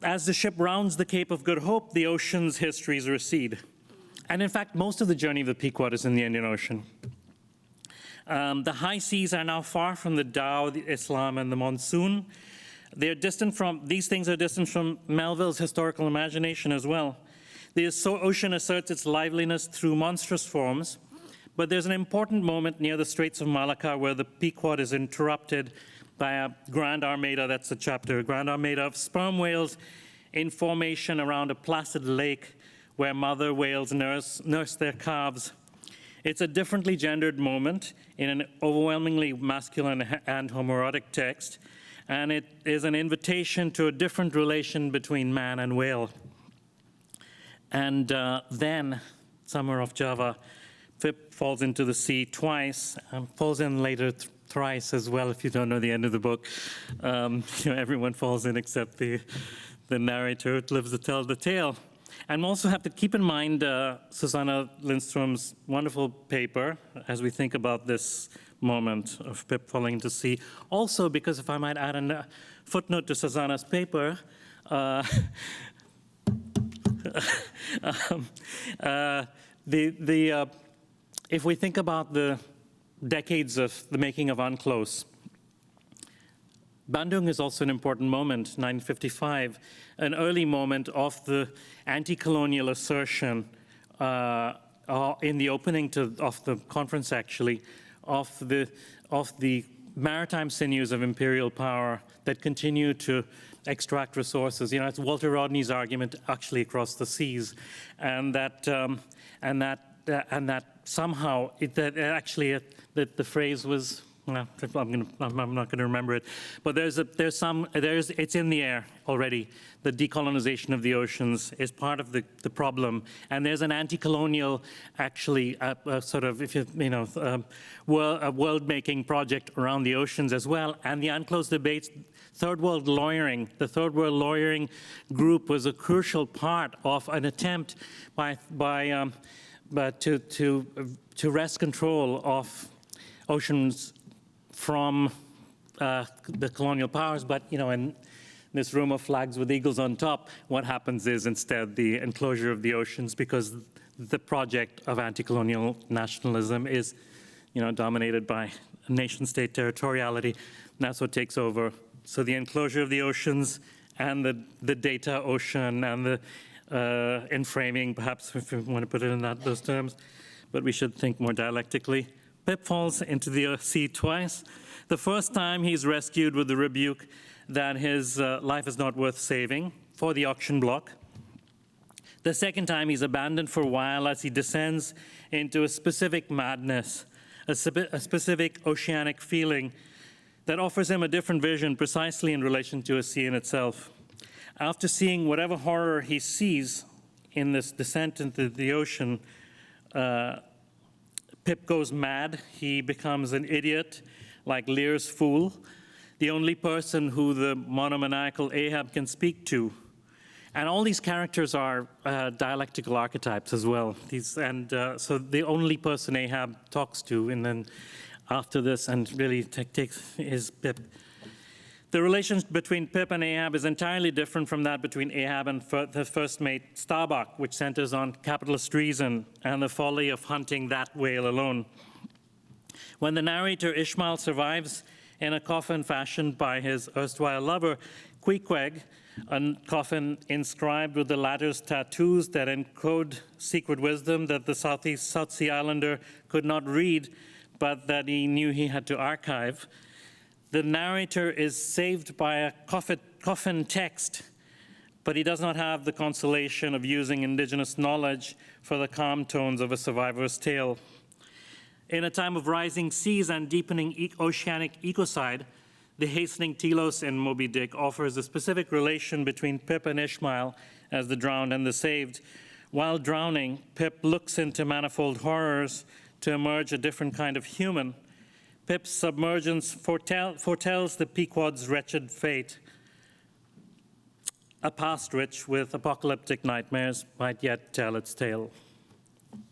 As the ship rounds the Cape of Good Hope, the ocean's histories recede. And in fact, most of the journey of the Pequod is in the Indian Ocean. The high seas are now far from the Tao, the Islam, and the monsoon. These things are distant from Melville's historical imagination as well. The ocean asserts its liveliness through monstrous forms, but there's an important moment near the Straits of Malacca where the Pequod is interrupted by a Grand Armada, that's the chapter, a Grand Armada of sperm whales in formation around a placid lake where mother whales nurse their calves. It's a differently gendered moment in an overwhelmingly masculine and homoerotic text, and it is an invitation to a different relation between man and whale. And then, Summer of Java, Pip falls into the sea twice, falls in later thrice as well, if you don't know the end of the book. Everyone falls in except the narrator who lives to tell the tale. And we also have to keep in mind Susanna Lidstrom's wonderful paper as we think about this moment of Pip falling into sea. Also, because if I might add a footnote to Susanna's paper, if we think about the decades of the making of UNCLOS, Bandung is also an important moment, 1955, an early moment of the anti-colonial assertion in the opening of the conference, actually, of the maritime sinews of imperial power that continue to extract resources. It's Walter Rodney's argument, actually, across the seas, and that somehow the phrase was. No, I'm not going to remember it, but it's in the air already. The decolonization of the oceans is part of the problem, and there's an anti-colonial, actually, sort of, world-making project around the oceans as well. And the UNCLOS debates, Third World Lawyering, the Third World Lawyering group was a crucial part of an attempt to wrest control of oceans from the colonial powers, but in this room of flags with eagles on top, what happens is instead the enclosure of the oceans, because the project of anti-colonial nationalism is, dominated by nation-state territoriality, and that's what takes over. So the enclosure of the oceans and the data ocean and the enframing, perhaps if you want to put it in those terms, but we should think more dialectically. Pip falls into the sea twice. The first time he's rescued with the rebuke that his life is not worth saving for the auction block. The second time he's abandoned for a while as he descends into a specific madness, a specific oceanic feeling that offers him a different vision precisely in relation to a sea in itself. After seeing whatever horror he sees in this descent into the ocean, Pip goes mad. He becomes an idiot, like Lear's fool, the only person who the monomaniacal Ahab can speak to. And all these characters are dialectical archetypes as well. So the only person Ahab talks to, and then after this, and really takes is Pip. The relationship between Pip and Ahab is entirely different from that between Ahab and the first mate Starbuck, which centers on capitalist reason and the folly of hunting that whale alone. When the narrator Ishmael survives in a coffin fashioned by his erstwhile lover, Queequeg, a coffin inscribed with the latter's tattoos that encode secret wisdom that the South Sea Islander could not read, but that he knew he had to archive, the narrator is saved by a coffin text but he does not have the consolation of using indigenous knowledge for the calm tones of a survivor's tale. In a time of rising seas and deepening oceanic ecocide, the hastening telos in Moby Dick offers a specific relation between Pip and Ishmael as the drowned and the saved. While drowning, Pip looks into manifold horrors to emerge a different kind of human. Pip's submergence foretells the Pequod's wretched fate, a past which, with apocalyptic nightmares, might yet tell its tale.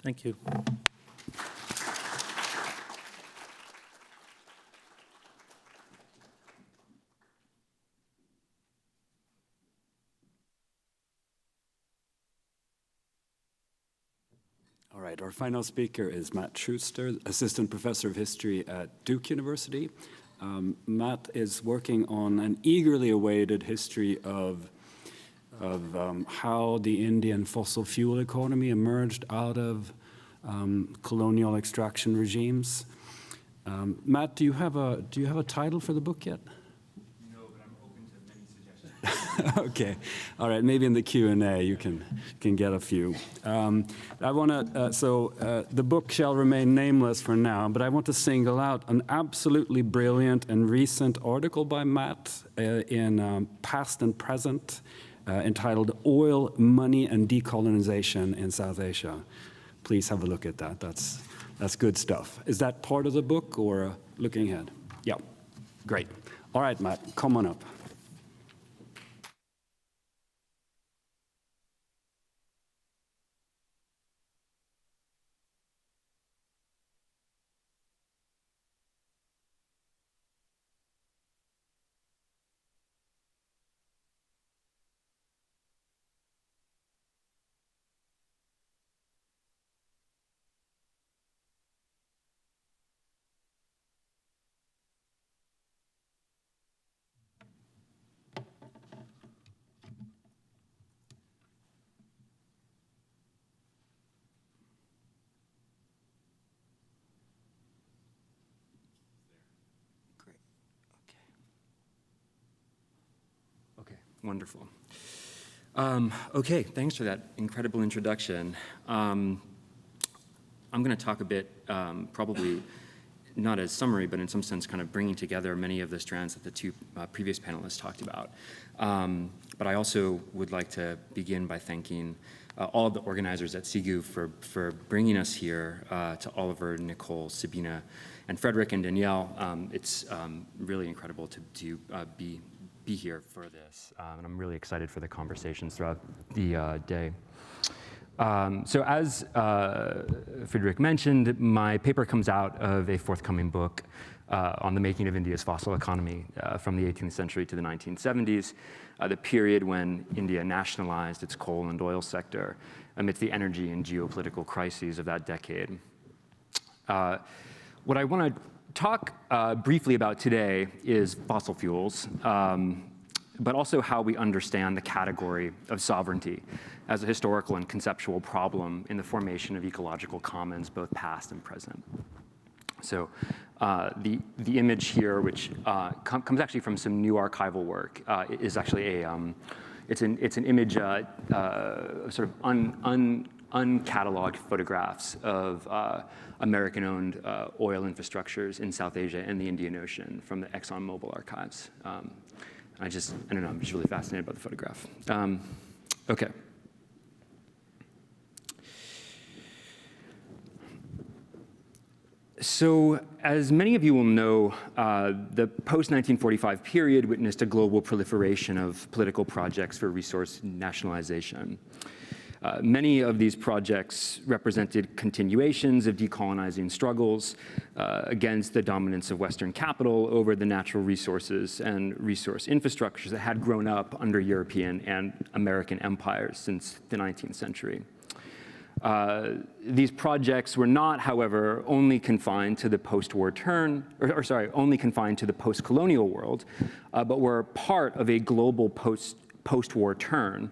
Thank you. All right, our final speaker is Matt Shutzer, Assistant Professor of History at Duke University. Matt is working on an eagerly awaited history of how the Indian fossil fuel economy emerged out of colonial extraction regimes. Matt, do you have a title for the book yet? No, but I'm open to many suggestions. Okay, all right. Maybe in the Q&A you can get a few. I want to. The book shall remain nameless for now, but I want to single out an absolutely brilliant and recent article by Matt in Past and Present, entitled "Oil, Money, and Decolonization in South Asia." Please have a look at that. That's good stuff. Is that part of the book or looking ahead? Yeah, great. All right, Matt, come on up. Wonderful. Okay, thanks for that incredible introduction. I'm going to talk a bit, probably not as summary, but in some sense kind of bringing together many of the strands that the two previous panelists talked about. But I also would like to begin by thanking all of the organizers at SIGU for bringing us here, to Oliver, Nicole, Sabina, and Fredrik and Danielle. It's really incredible to be here for this, and I'm really excited for the conversations throughout the day. So as Fredrik mentioned, my paper comes out of a forthcoming book on the making of India's fossil economy from the 18th century to the 1970s, the period when India nationalized its coal and oil sector amidst the energy and geopolitical crises of that decade. What I want to talk briefly about today is fossil fuels, but also how we understand the category of sovereignty as a historical and conceptual problem in the formation of ecological commons, both past and present. So the image here, which comes actually from some new archival work, is actually it's an image, sort of uncatalogued photographs of American-owned oil infrastructures in South Asia and the Indian Ocean from the ExxonMobil archives. I don't know, I'm just really fascinated by the photograph. Okay. So, as many of you will know, the post-1945 period witnessed a global proliferation of political projects for resource nationalization. Many of these projects represented continuations of decolonizing struggles against the dominance of Western capital over the natural resources and resource infrastructures that had grown up under European and American empires since the 19th century. These projects were not, however, only confined to the post-war only confined to the post-colonial world, but were part of a global post-war turn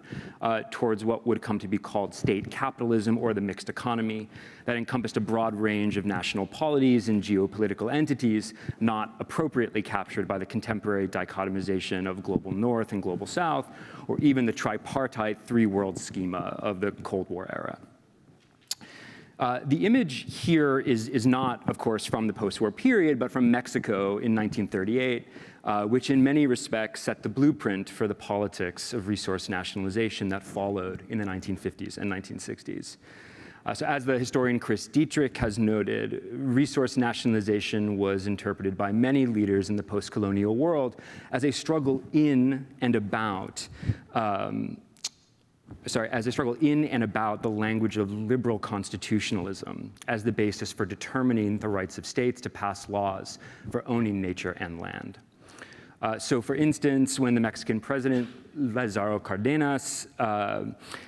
towards what would come to be called state capitalism or the mixed economy that encompassed a broad range of national polities and geopolitical entities not appropriately captured by the contemporary dichotomization of global North and global South, or even the tripartite three-world schema of the Cold War era. The image here is not, of course, from the post-war period, but from Mexico in 1938, which in many respects set the blueprint for the politics of resource nationalization that followed in the 1950s and 1960s. So as the historian Chris Dietrich has noted, resource nationalization was interpreted by many leaders in the post-colonial world as a struggle in and about the language of liberal constitutionalism as the basis for determining the rights of states to pass laws for owning nature and land. So for instance, when the Mexican president Lázaro Cárdenas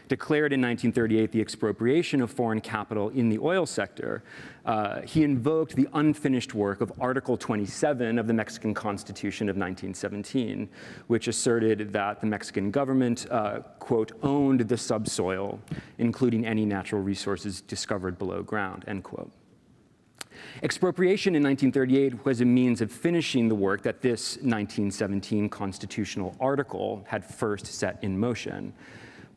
declared in 1938 the expropriation of foreign capital in the oil sector, he invoked the unfinished work of Article 27 of the Mexican Constitution of 1917, which asserted that the Mexican government, quote, owned the subsoil, including any natural resources discovered below ground, end quote. Expropriation in 1938 was a means of finishing the work that this 1917 constitutional article had first set in motion.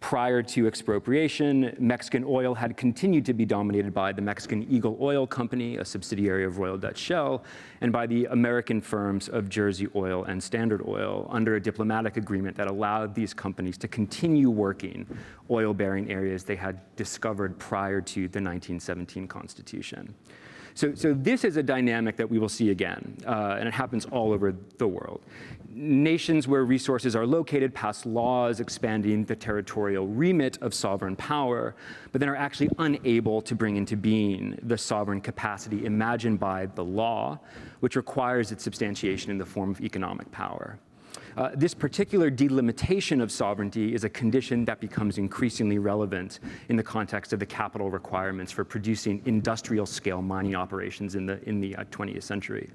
Prior to expropriation, Mexican oil had continued to be dominated by the Mexican Eagle Oil Company, a subsidiary of Royal Dutch Shell, and by the American firms of Jersey Oil and Standard Oil under a diplomatic agreement that allowed these companies to continue working oil-bearing areas they had discovered prior to the 1917 Constitution. So this is a dynamic that we will see again, and it happens all over the world. Nations where resources are located pass laws expanding the territorial remit of sovereign power, but then are actually unable to bring into being the sovereign capacity imagined by the law, which requires its substantiation in the form of economic power. This particular delimitation of sovereignty is a condition that becomes increasingly relevant in the context of the capital requirements for producing industrial-scale mining operations in the 20th century,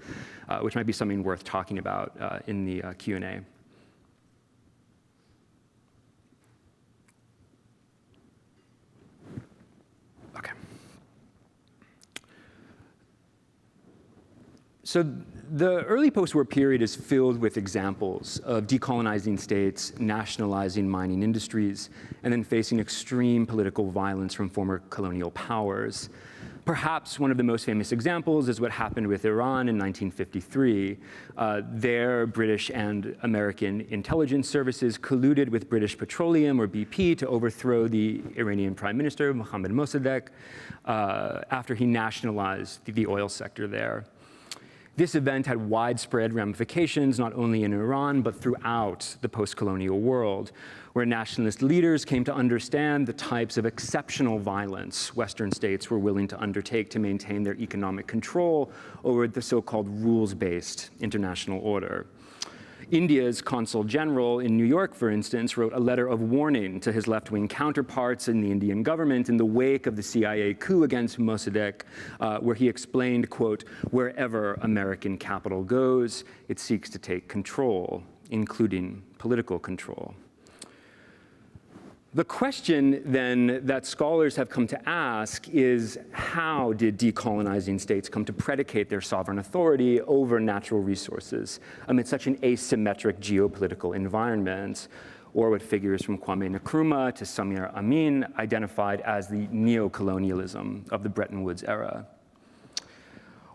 which might be something worth talking about in the Q&A. Okay. So the early post-war period is filled with examples of decolonizing states, nationalizing mining industries, and then facing extreme political violence from former colonial powers. Perhaps one of the most famous examples is what happened with Iran in 1953. There, British and American intelligence services colluded with British Petroleum, or BP, to overthrow the Iranian Prime Minister, Mohammad Mossadegh, after he nationalized the oil sector there. This event had widespread ramifications, not only in Iran, but throughout the post-colonial world, where nationalist leaders came to understand the types of exceptional violence Western states were willing to undertake to maintain their economic control over the so-called rules-based international order. India's consul general in New York, for instance, wrote a letter of warning to his left-wing counterparts in the Indian government in the wake of the CIA coup against Mossadegh, where he explained, quote, "Wherever American capital goes, it seeks to take control, including political control." The question, then, that scholars have come to ask is, how did decolonizing states come to predicate their sovereign authority over natural resources amid such an asymmetric geopolitical environment, or what figures from Kwame Nkrumah to Samir Amin identified as the neocolonialism of the Bretton Woods era?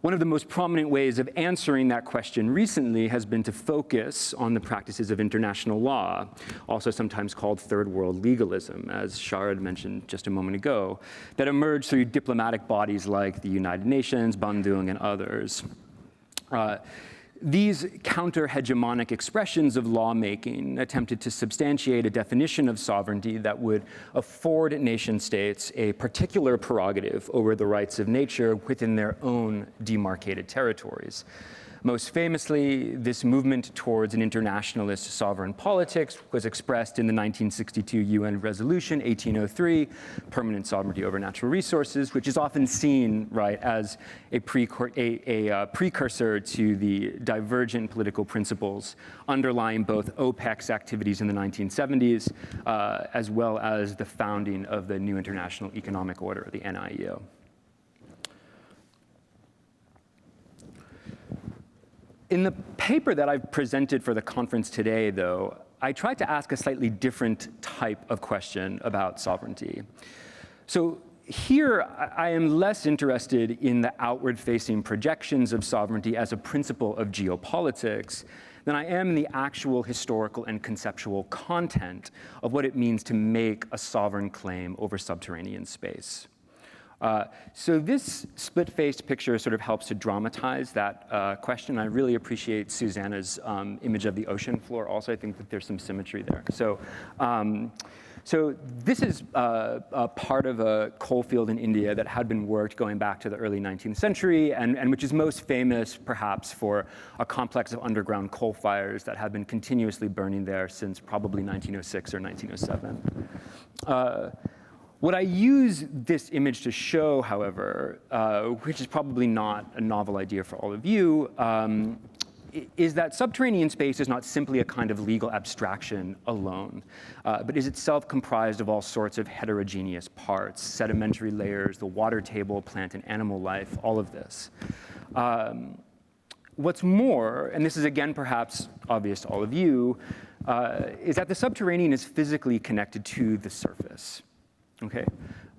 One of the most prominent ways of answering that question recently has been to focus on the practices of international law, also sometimes called third world legalism, as Sharad mentioned just a moment ago, that emerged through diplomatic bodies like the United Nations, Bandung, and others. These counter-hegemonic expressions of lawmaking attempted to substantiate a definition of sovereignty that would afford nation-states a particular prerogative over the rights of nature within their own demarcated territories. Most famously, this movement towards an internationalist sovereign politics was expressed in the 1962 UN Resolution 1803, Permanent Sovereignty over Natural Resources, which is often seen, right, as a precursor to the divergent political principles underlying both OPEC's activities in the 1970s, as well as the founding of the new International Economic Order, the NIEO. In the paper that I've presented for the conference today, though, I tried to ask a slightly different type of question about sovereignty. So here, I am less interested in the outward-facing projections of sovereignty as a principle of geopolitics than I am in the actual historical and conceptual content of what it means to make a sovereign claim over subterranean space. So this split-faced picture sort of helps to dramatize that question. I really appreciate Susanna's image of the ocean floor also. I think that there's some symmetry there. So this is a part of a coal field in India that had been worked going back to the early 19th century, and which is most famous perhaps for a complex of underground coal fires that have been continuously burning there since probably 1906 or 1907. What I use this image to show, however, which is probably not a novel idea for all of you, is that subterranean space is not simply a kind of legal abstraction alone, but is itself comprised of all sorts of heterogeneous parts, sedimentary layers, the water table, plant and animal life, all of this. What's more, and this is again perhaps obvious to all of you, is that the subterranean is physically connected to the surface. Okay,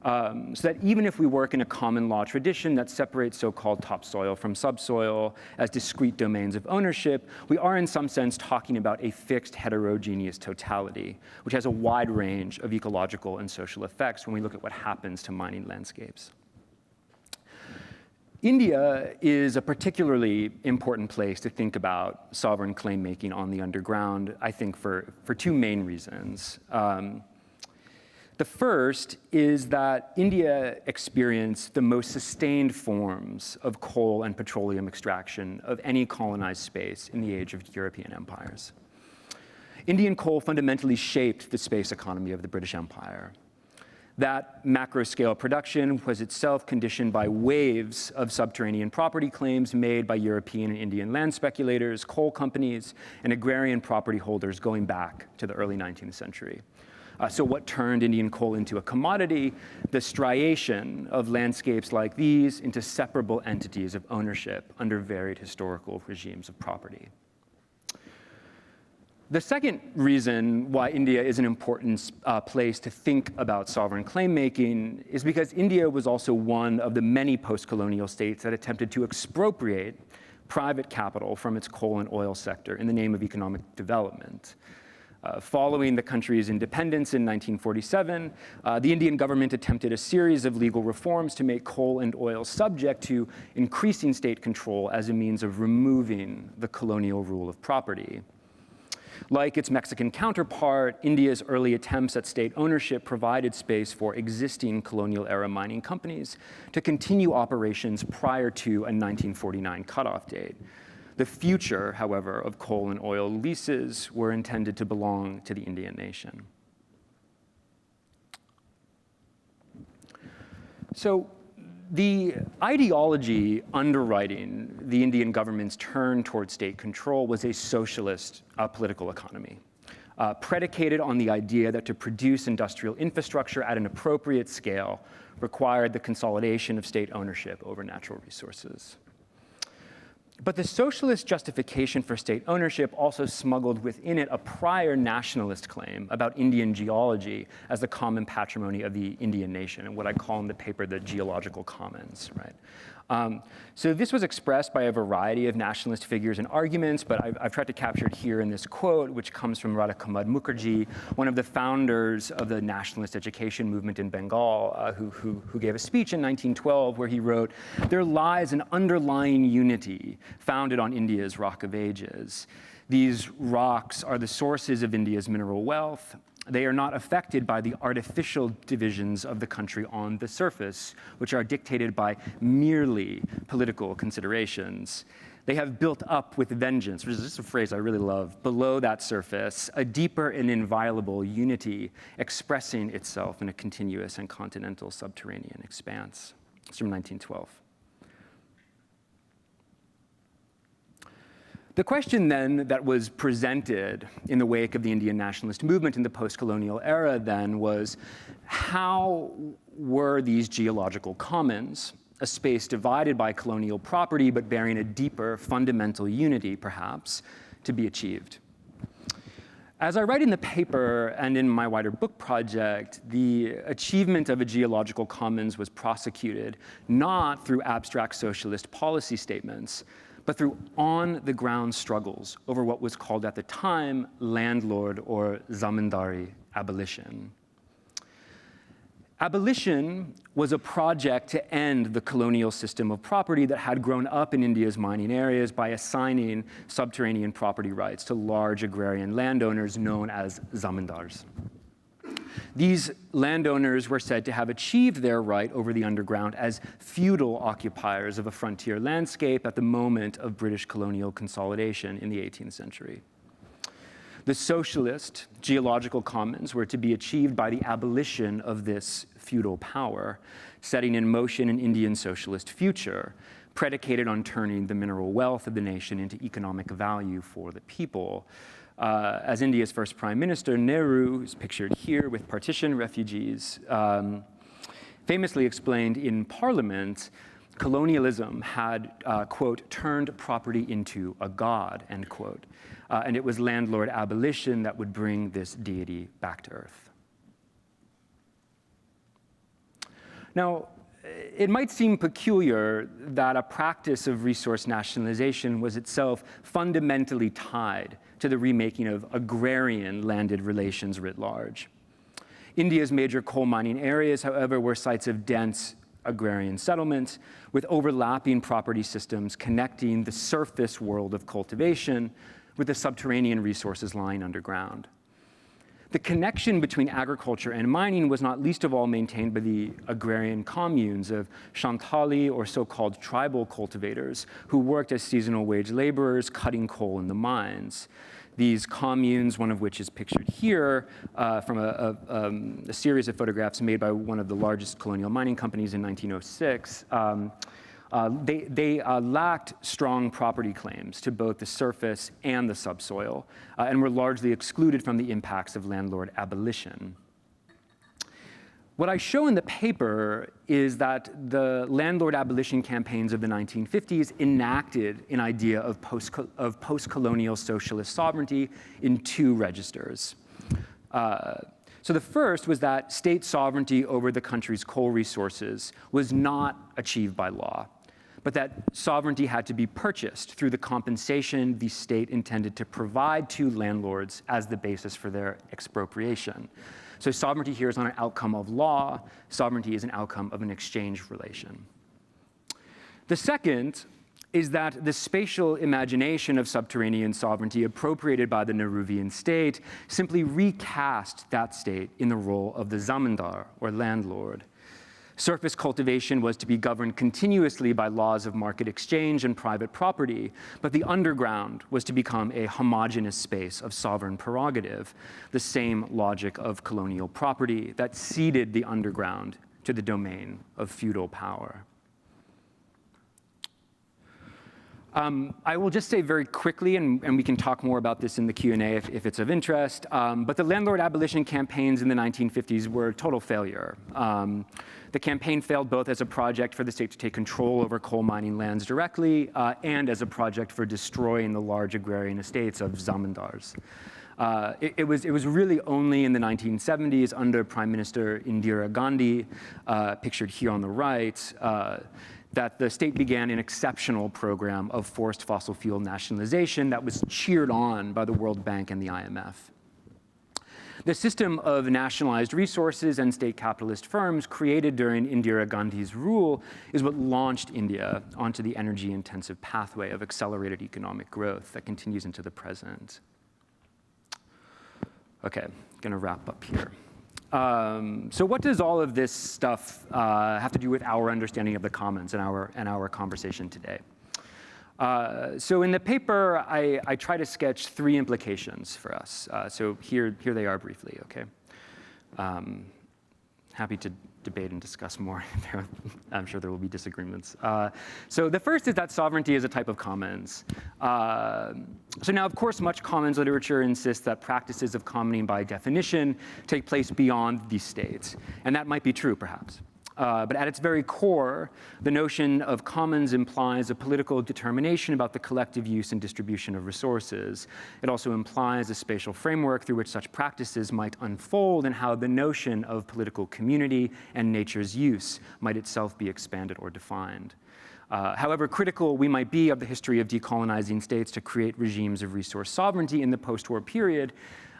so that even if we work in a common law tradition that separates so-called topsoil from subsoil as discrete domains of ownership, we are in some sense talking about a fixed heterogeneous totality, which has a wide range of ecological and social effects when we look at what happens to mining landscapes. India is a particularly important place to think about sovereign claim making on the underground, I think for two main reasons. The first is that India experienced the most sustained forms of coal and petroleum extraction of any colonized space in the age of European empires. Indian coal fundamentally shaped the space economy of the British Empire. That macro-scale production was itself conditioned by waves of subterranean property claims made by European and Indian land speculators, coal companies, and agrarian property holders going back to the early 19th century. So what turned Indian coal into a commodity? The striation of landscapes like these into separable entities of ownership under varied historical regimes of property. The second reason why India is an important place to think about sovereign claim making is because India was also one of the many post-colonial states that attempted to expropriate private capital from its coal and oil sector in the name of economic development. Following the country's independence in 1947, the Indian government attempted a series of legal reforms to make coal and oil subject to increasing state control as a means of removing the colonial rule of property. Like its Mexican counterpart, India's early attempts at state ownership provided space for existing colonial-era mining companies to continue operations prior to a 1949 cutoff date. The future, however, of coal and oil leases were intended to belong to the Indian nation. So the ideology underwriting the Indian government's turn toward state control was a socialist political economy, predicated on the idea that to produce industrial infrastructure at an appropriate scale required the consolidation of state ownership over natural resources. But the socialist justification for state ownership also smuggled within it a prior nationalist claim about Indian geology as the common patrimony of the Indian nation, and what I call in the paper the geological commons, right? So this was expressed by a variety of nationalist figures and arguments, but I've tried to capture it here in this quote, which comes from Radha Kumar Mukherjee, one of the founders of the nationalist education movement in Bengal, who gave a speech in 1912 where he wrote, "There lies an underlying unity founded on India's rock of ages. These rocks are the sources of India's mineral wealth. They are not affected by the artificial divisions of the country on the surface, which are dictated by merely political considerations. They have built up with vengeance, which is just a phrase I really love, below that surface, a deeper and inviolable unity expressing itself in a continuous and continental subterranean expanse. It's from 1912. The question then that was presented in the wake of the Indian nationalist movement in the post-colonial era then was, how were these geological commons, a space divided by colonial property but bearing a deeper fundamental unity, perhaps, to be achieved? As I write in the paper and in my wider book project, the achievement of a geological commons was prosecuted not through abstract socialist policy statements, but through on-the-ground struggles over what was called at the time landlord or zamindari abolition. Abolition was a project to end the colonial system of property that had grown up in India's mining areas by assigning subterranean property rights to large agrarian landowners known as zamindars. These landowners were said to have achieved their right over the underground as feudal occupiers of a frontier landscape at the moment of British colonial consolidation in the 18th century. The socialist geological commons were to be achieved by the abolition of this feudal power, setting in motion an Indian socialist future, predicated on turning the mineral wealth of the nation into economic value for the people. As India's first prime minister, Nehru, who's pictured here with partition refugees, famously explained in Parliament, colonialism had, quote, turned property into a god, end quote. And it was landlord abolition that would bring this deity back to earth. Now, it might seem peculiar that a practice of resource nationalization was itself fundamentally tied to the remaking of agrarian landed relations writ large. India's major coal mining areas, however, were sites of dense agrarian settlements with overlapping property systems connecting the surface world of cultivation with the subterranean resources lying underground. The connection between agriculture and mining was not least of all maintained by the agrarian communes of Shantali, or so-called tribal cultivators, who worked as seasonal wage laborers cutting coal in the mines. These communes, one of which is pictured here from a series of photographs made by one of the largest colonial mining companies in 1906, they lacked strong property claims to both the surface and the subsoil, and were largely excluded from the impacts of landlord abolition. What I show in the paper is that the landlord abolition campaigns of the 1950s enacted an idea of post-colonial socialist sovereignty in two registers. So the first was that state sovereignty over the country's coal resources was not achieved by law, but that sovereignty had to be purchased through the compensation the state intended to provide to landlords as the basis for their expropriation. So sovereignty here is not an outcome of law. Sovereignty is an outcome of an exchange relation. The second is that the spatial imagination of subterranean sovereignty appropriated by the Nehruvian state simply recast that state in the role of the zamindar, or landlord. Surface cultivation was to be governed continuously by laws of market exchange and private property, but the underground was to become a homogeneous space of sovereign prerogative, the same logic of colonial property that ceded the underground to the domain of feudal power. I will just say very quickly, and we can talk more about this in the Q&A if it's of interest, but the landlord abolition campaigns in the 1950s were a total failure. The campaign failed both as a project for the state to take control over coal mining lands directly and as a project for destroying the large agrarian estates of zamindars. It was really only in the 1970s under Prime Minister Indira Gandhi, pictured here on the right, that the state began an exceptional program of forced fossil fuel nationalization that was cheered on by the World Bank and the IMF. The system of nationalized resources and state capitalist firms created during Indira Gandhi's rule is what launched India onto the energy-intensive pathway of accelerated economic growth that continues into the present. Okay, gonna wrap up here. So what does all of this stuff have to do with our understanding of the commons and our conversation today? So in the paper, I try to sketch 3 implications for us. So here they are briefly, okay? Happy to debate and discuss more. I'm sure there will be disagreements. So the first is that sovereignty is a type of commons. So now, of course, much commons literature insists that practices of commoning by definition take place beyond these states. And that might be true, perhaps. But at its very core, the notion of commons implies a political determination about the collective use and distribution of resources. It also implies a spatial framework through which such practices might unfold and how the notion of political community and nature's use might itself be expanded or defined. However critical we might be of the history of decolonizing states to create regimes of resource sovereignty in the post-war period,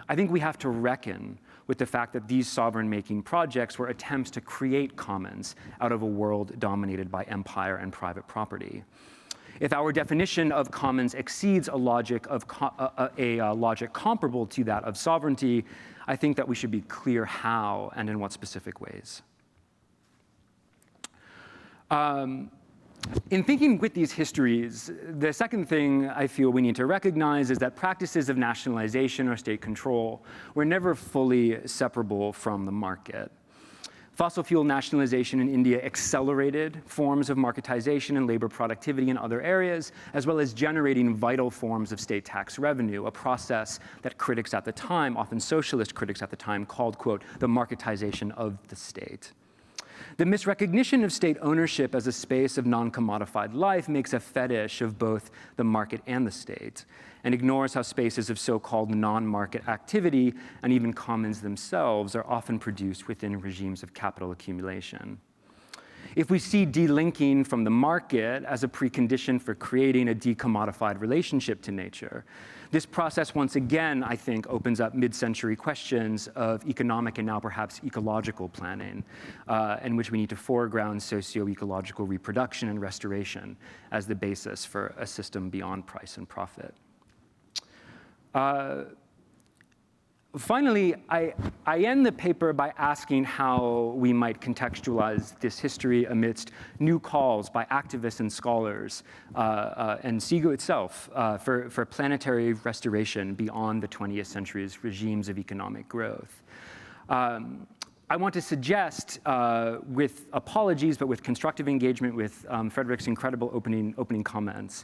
I think we have to reckon with the fact that these sovereign-making projects were attempts to create commons out of a world dominated by empire and private property. If our definition of commons exceeds a logic comparable to that of sovereignty, I think that we should be clear how and in what specific ways. In thinking with these histories, the second thing I feel we need to recognize is that practices of nationalization or state control were never fully separable from the market. Fossil fuel nationalization in India accelerated forms of marketization and labor productivity in other areas, as well as generating vital forms of state tax revenue, a process that critics at the time, often socialist critics at the time, called, quote, the marketization of the state. The misrecognition of state ownership as a space of non-commodified life makes a fetish of both the market and the state, and ignores how spaces of so-called non-market activity and even commons themselves are often produced within regimes of capital accumulation. If we see delinking from the market as a precondition for creating a decommodified relationship to nature, this process once again, I think, opens up mid-century questions of economic and now perhaps ecological planning, in which we need to foreground socio-ecological reproduction and restoration as the basis for a system beyond price and profit. Finally, I end the paper by asking how we might contextualize this history amidst new calls by activists and scholars, and SIGO itself, for planetary restoration beyond the 20th century's regimes of economic growth. I want to suggest, with apologies, but with constructive engagement with Fredrik's incredible opening comments,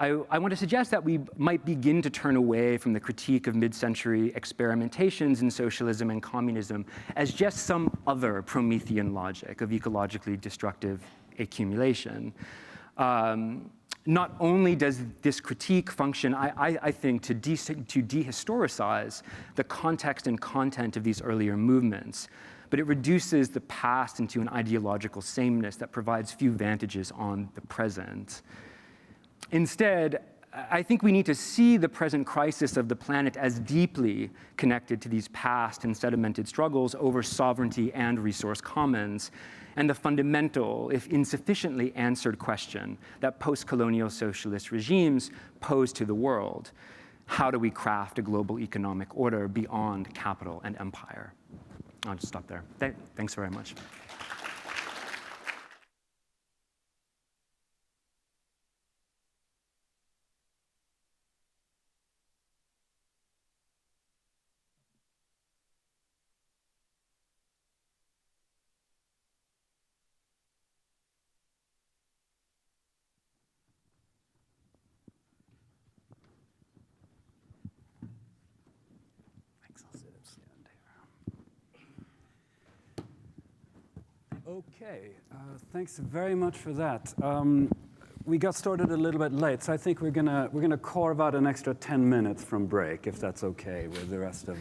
I want to suggest that we might begin to turn away from the critique of mid-century experimentations in socialism and communism as just some other Promethean logic of ecologically destructive accumulation. Not only does this critique function, I think, to dehistoricize the context and content of these earlier movements, but it reduces the past into an ideological sameness that provides few vantages on the present. Instead, I think we need to see the present crisis of the planet as deeply connected to these past and sedimented struggles over sovereignty and resource commons, and the fundamental, if insufficiently answered question that post-colonial socialist regimes pose to the world. How do we craft a global economic order beyond capital and empire? I'll just stop there. Thanks very much. Okay, thanks very much for that. We got started a little bit late, so I think we're gonna carve out an extra 10 minutes from break, if that's okay with the rest of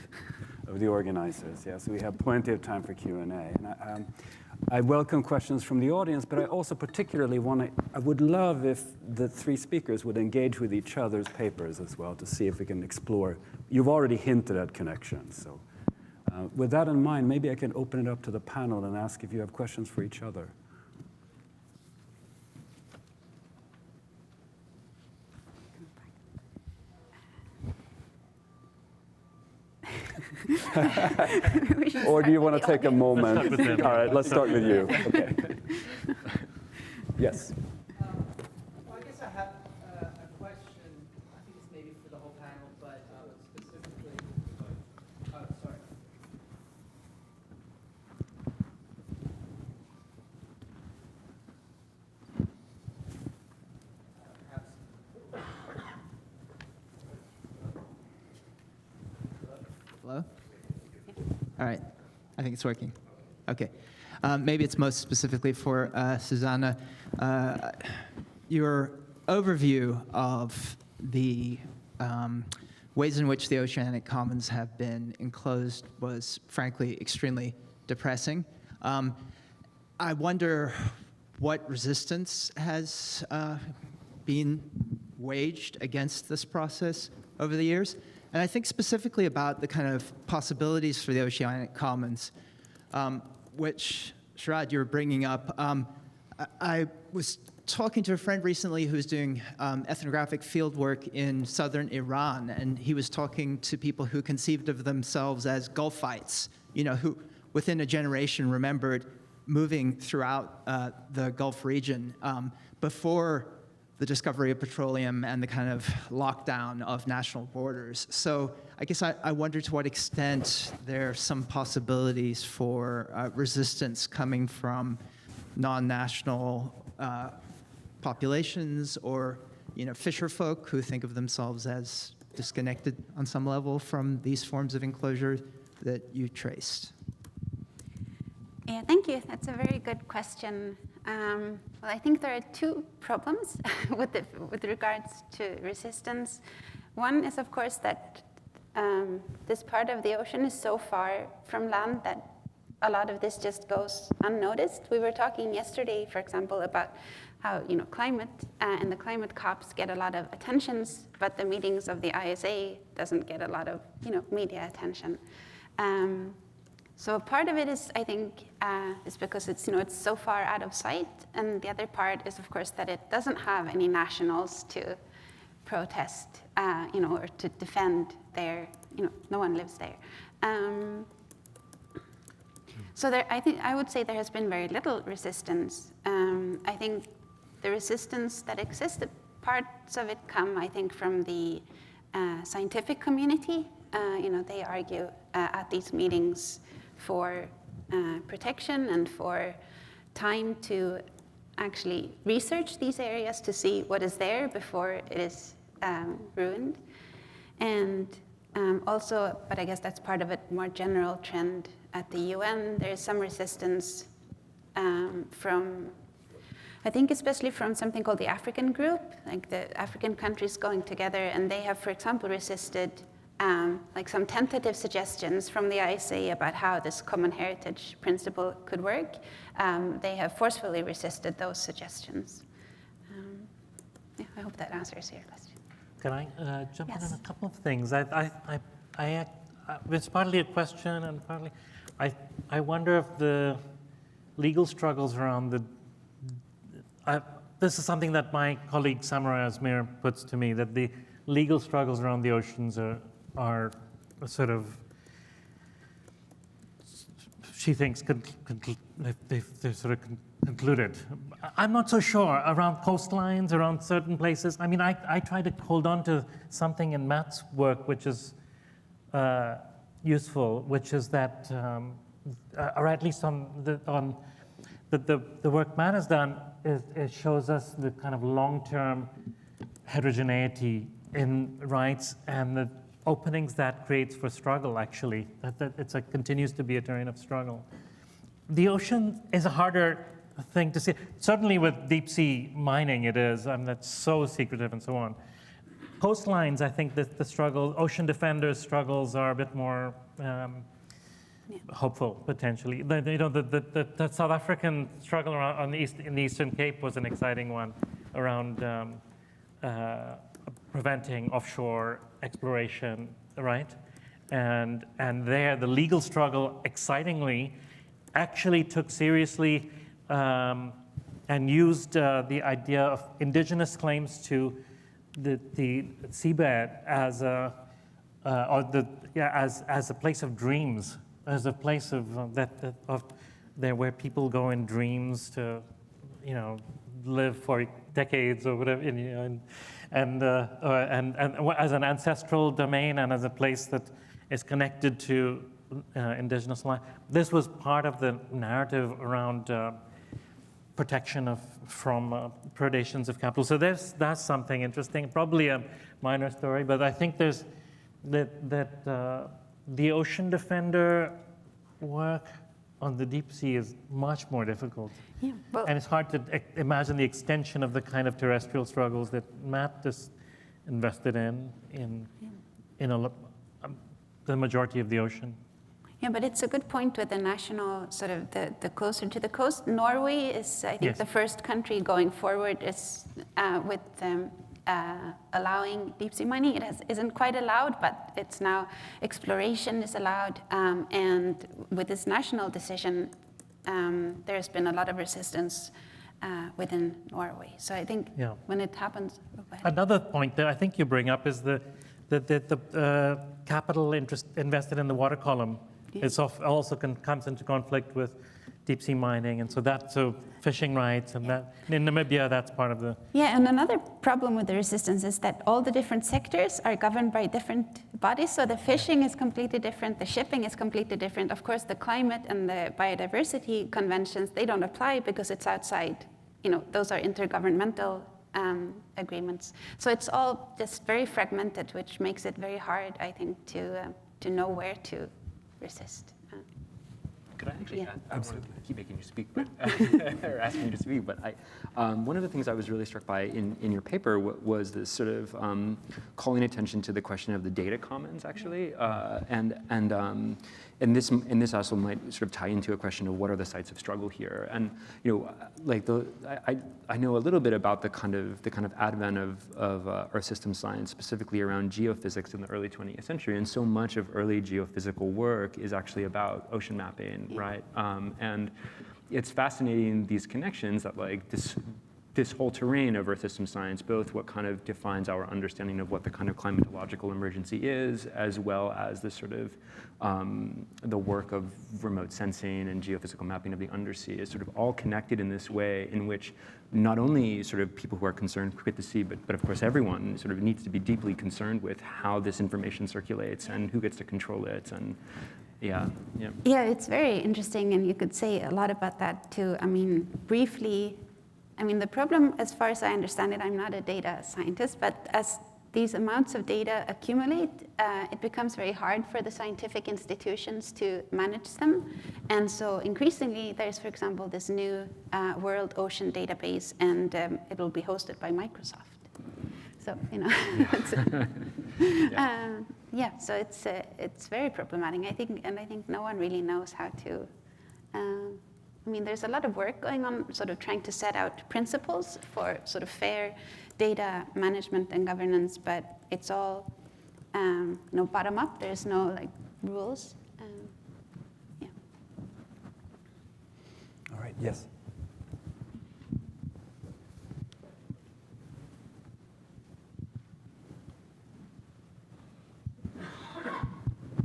the organizers. Yeah, so we have plenty of time for Q&A. And I welcome questions from the audience, but I also particularly I would love if the 3 speakers would engage with each other's papers as well to see if we can explore. You've already hinted at connections, so. With that in mind, maybe I can open it up to the panel and ask if you have questions for each other. Or do you want to take a moment? All right, let's start with you. Okay. Yes. Well, I guess Hello? All right. I think it's working. Okay. Maybe it's most specifically for Susanna. Your overview of the ways in which the oceanic commons have been enclosed was frankly extremely depressing. I wonder what resistance has been waged against this process over the years. And I think specifically about the kind of possibilities for the oceanic commons, which, Sharad, you were bringing up. I was talking to a friend recently who's doing ethnographic field work in southern Iran, and he was talking to people who conceived of themselves as Gulfites, who within a generation remembered moving throughout the Gulf region before the discovery of petroleum and the kind of lockdown of national borders. So I guess I wonder to what extent there are some possibilities for resistance coming from non-national populations or fisher folk who think of themselves as disconnected on some level from these forms of enclosure that you traced. Yeah, thank you. That's a very good question. Well, I think there are two problems with regards to resistance. One is, of course, that this part of the ocean is so far from land that a lot of this just goes unnoticed. We were talking yesterday, for example, about how climate and the climate COPs get a lot of attentions, but the meetings of the ISA doesn't get a lot of media attention. So part of it is, I think, is because it's it's so far out of sight, and the other part is, of course, that it doesn't have any nationals to protest, or to defend their, no one lives there. So I would say there has been very little resistance. I think the resistance that existed, parts of it come, I think, from the scientific community. They argue at these meetings for protection and for time to actually research these areas to see what is there before it is ruined. And also, but I guess that's part of a more general trend at the UN. There is some resistance from, I think especially from something called the African group, like the African countries going together, and they have, for example, resisted like some tentative suggestions from the ISA about how this common heritage principle could work. They have forcefully resisted those suggestions. Yeah, I hope that answers your question. Can I jump in Yes. on a couple of things? It's partly a question and partly, I wonder if the legal struggles around this is something that my colleague Samara Azmir puts to me, that the legal struggles around the oceans are sort of, she thinks, they're sort of concluded. I'm not so sure around coastlines, around certain places. I mean, I try to hold on to something in Matt's work which is useful, which is that, or at least on the work Matt has done, it shows us the kind of long-term heterogeneity in rights and the openings that creates for struggle, actually. That it continues to be a terrain of struggle. The ocean is a harder thing to see. Certainly with deep sea mining it is, that's so secretive and so on. Coastlines, I think that the struggle, ocean defenders' struggles are a bit more hopeful, potentially. The South African struggle around in the Eastern Cape was an exciting one around preventing offshore exploration, right? And there, the legal struggle, excitingly, actually took seriously and used the idea of indigenous claims to the seabed as a place of dreams, as a place of there where people go in dreams to, live for decades or whatever, and as an ancestral domain and as a place that is connected to indigenous life. This was part of the narrative around protection from predations of capital. So that's something interesting, probably a minor story, but I think there's that the ocean defender work on the deep sea is much more difficult. Yeah, well, And it's hard to imagine the extension of the kind of terrestrial struggles that Matt just invested in the majority of the ocean. yeah, but it's a good point with the national, sort of the closer to the coast. Norway is, I think, Yes. the first country going forward is with allowing deep sea mining. It isn't quite allowed, but it's now exploration is allowed. And with this national decision, there's been a lot of resistance within Norway. So I think Yeah. when it happens, oh, go ahead. Another point that I think you bring up is the capital interest invested in the water column. Yeah. It's also comes into conflict with deep sea mining, and so fishing rights, and that in Namibia, that's part of the. Yeah, and another problem with the resistance is that all the different sectors are governed by different bodies. So the fishing is completely different, the shipping is completely different. Of course, the climate and the biodiversity conventions, they don't apply because it's outside. Those are intergovernmental agreements. So it's all just very fragmented, which makes it very hard, I think, to know where to resist. Could I actually Yeah. add? I don't want to keep making you speak, but or asking you to speak. But one of the things I was really struck by in your paper was this sort of calling attention to the question of the data commons, actually, and this also might sort of tie into a question of what are the sites of struggle here. And I know a little bit about the kind of advent of Earth system science, specifically around geophysics in the early 20th century, and so much of early geophysical work is actually about ocean mapping, right? And it's fascinating, these connections that this whole terrain of Earth system science, both what kind of defines our understanding of what the kind of climatological emergency is, as well as the sort of the work of remote sensing and geophysical mapping of the undersea is sort of all connected in this way in which not only sort of people who are concerned with the sea, but of course everyone sort of needs to be deeply concerned with how this information circulates and who gets to control it. And yeah. Yeah, it's very interesting, and you could say a lot about that too. I mean, briefly, the problem, as far as I understand it, I'm not a data scientist, but as these amounts of data accumulate, it becomes very hard for the scientific institutions to manage them. And so increasingly, there's, for example, this new World Ocean Database, and it will be hosted by Microsoft. So, so it's very problematic, I think no one really knows how to. There's a lot of work going on, sort of trying to set out principles for sort of fair data management and governance, but it's all bottom up. There's no rules. All right. Yes.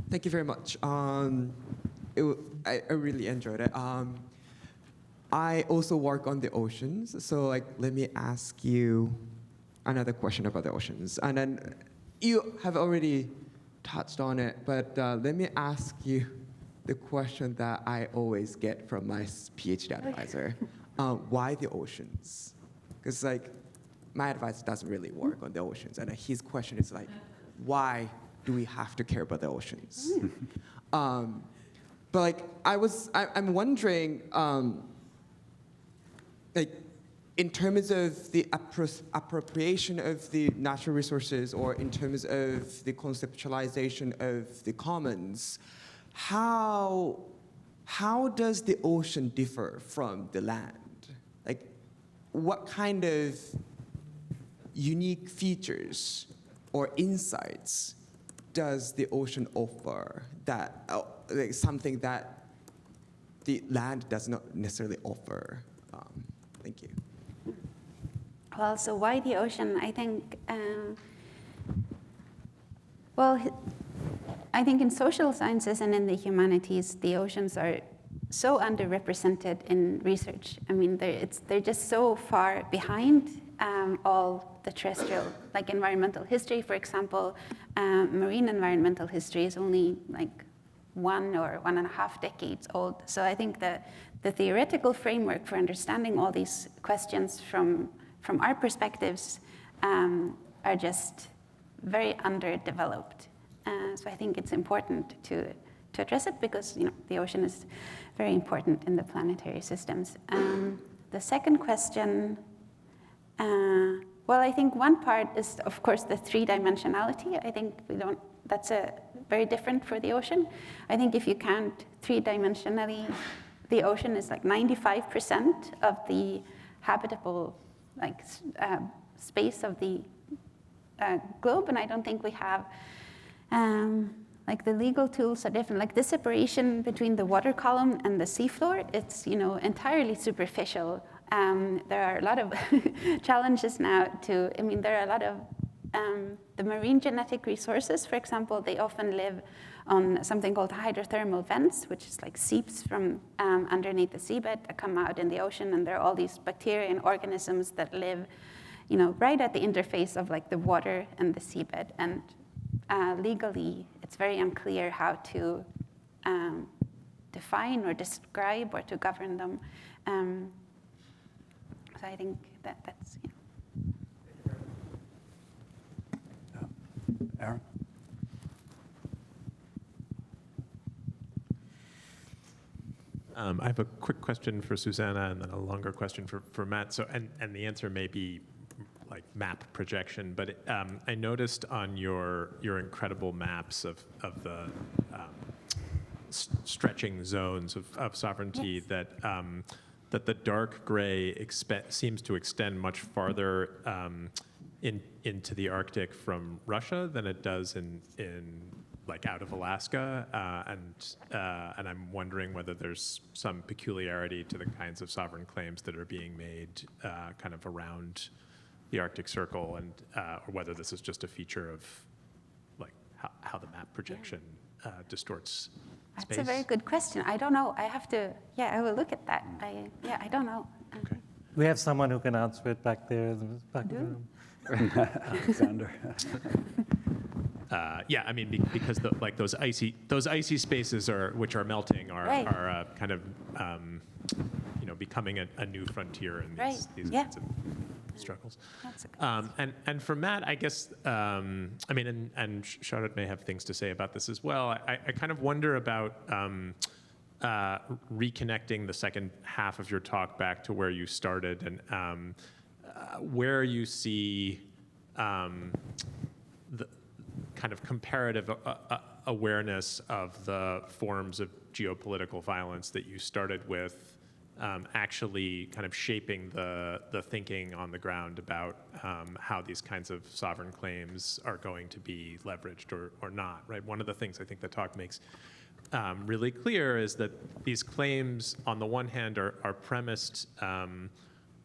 Thank you very much. I really enjoyed it. I also work on the oceans, so let me ask you another question about the oceans. And then you have already touched on it, but let me ask you the question that I always get from my PhD advisor. Why the oceans? Because my advisor doesn't really work on the oceans, and his question is why do we have to care about the oceans? But I'm wondering, in terms of the appropriation of the natural resources, or in terms of the conceptualization of the commons, how does the ocean differ from the land? What kind of unique features or insights does the ocean offer that something that the land does not necessarily offer? Thank you. Well, so why the ocean? I think, I think in social sciences and in the humanities, the oceans are so underrepresented in research. They're just so far behind all the terrestrial, environmental history, for example. Marine environmental history is only 1 or 1.5 decades old. So I think the theoretical framework for understanding all these questions from our perspectives are just very underdeveloped. So I think it's important to address it because the ocean is very important in the planetary systems. The second question, well, I think one part is, of course, the three-dimensionality. I think that's very different for the ocean. I think if you count three-dimensionally, the ocean is like 95% of the habitable space of the globe, and I don't think we have the legal tools are different. Like the separation between the water column and the seafloor, it's entirely superficial. There are a lot of challenges now there are a lot of the marine genetic resources, for example, they often live on something called hydrothermal vents, which is like seeps from underneath the seabed that come out in the ocean, and there are all these bacteria and organisms that live right at the interface of like the water and the seabed. And legally, it's very unclear how to define or describe or to govern them. So I think that's. Aaron? I have a quick question for Susanna and then a longer question for Matt. So, and the answer may be like map projection, but I noticed on your incredible maps of the stretching zones of sovereignty, yes, that the dark gray seems to extend much farther into the Arctic from Russia than it does in like out of Alaska, and I'm wondering whether there's some peculiarity to the kinds of sovereign claims that are being made kind of around the Arctic Circle, and or whether this is just a feature of like how the map projection distorts space. That's a very good question. I don't know. I have to. Yeah, I will look at that. I don't know. Okay. We have someone who can answer it back there in the back of the room. Alexander. Yeah, I mean, because those icy spaces which are melting are kind of becoming a new frontier in these kinds of struggles. That's a good and for Matt, I guess, and Sharad may have things to say about this as well. I kind of wonder about reconnecting the second half of your talk back to where you started, and where you see the kind of comparative awareness of the forms of geopolitical violence that you started with, actually kind of shaping the thinking on the ground about how these kinds of sovereign claims are going to be leveraged or not, right? One of the things I think the talk makes really clear is that these claims, on the one hand, are premised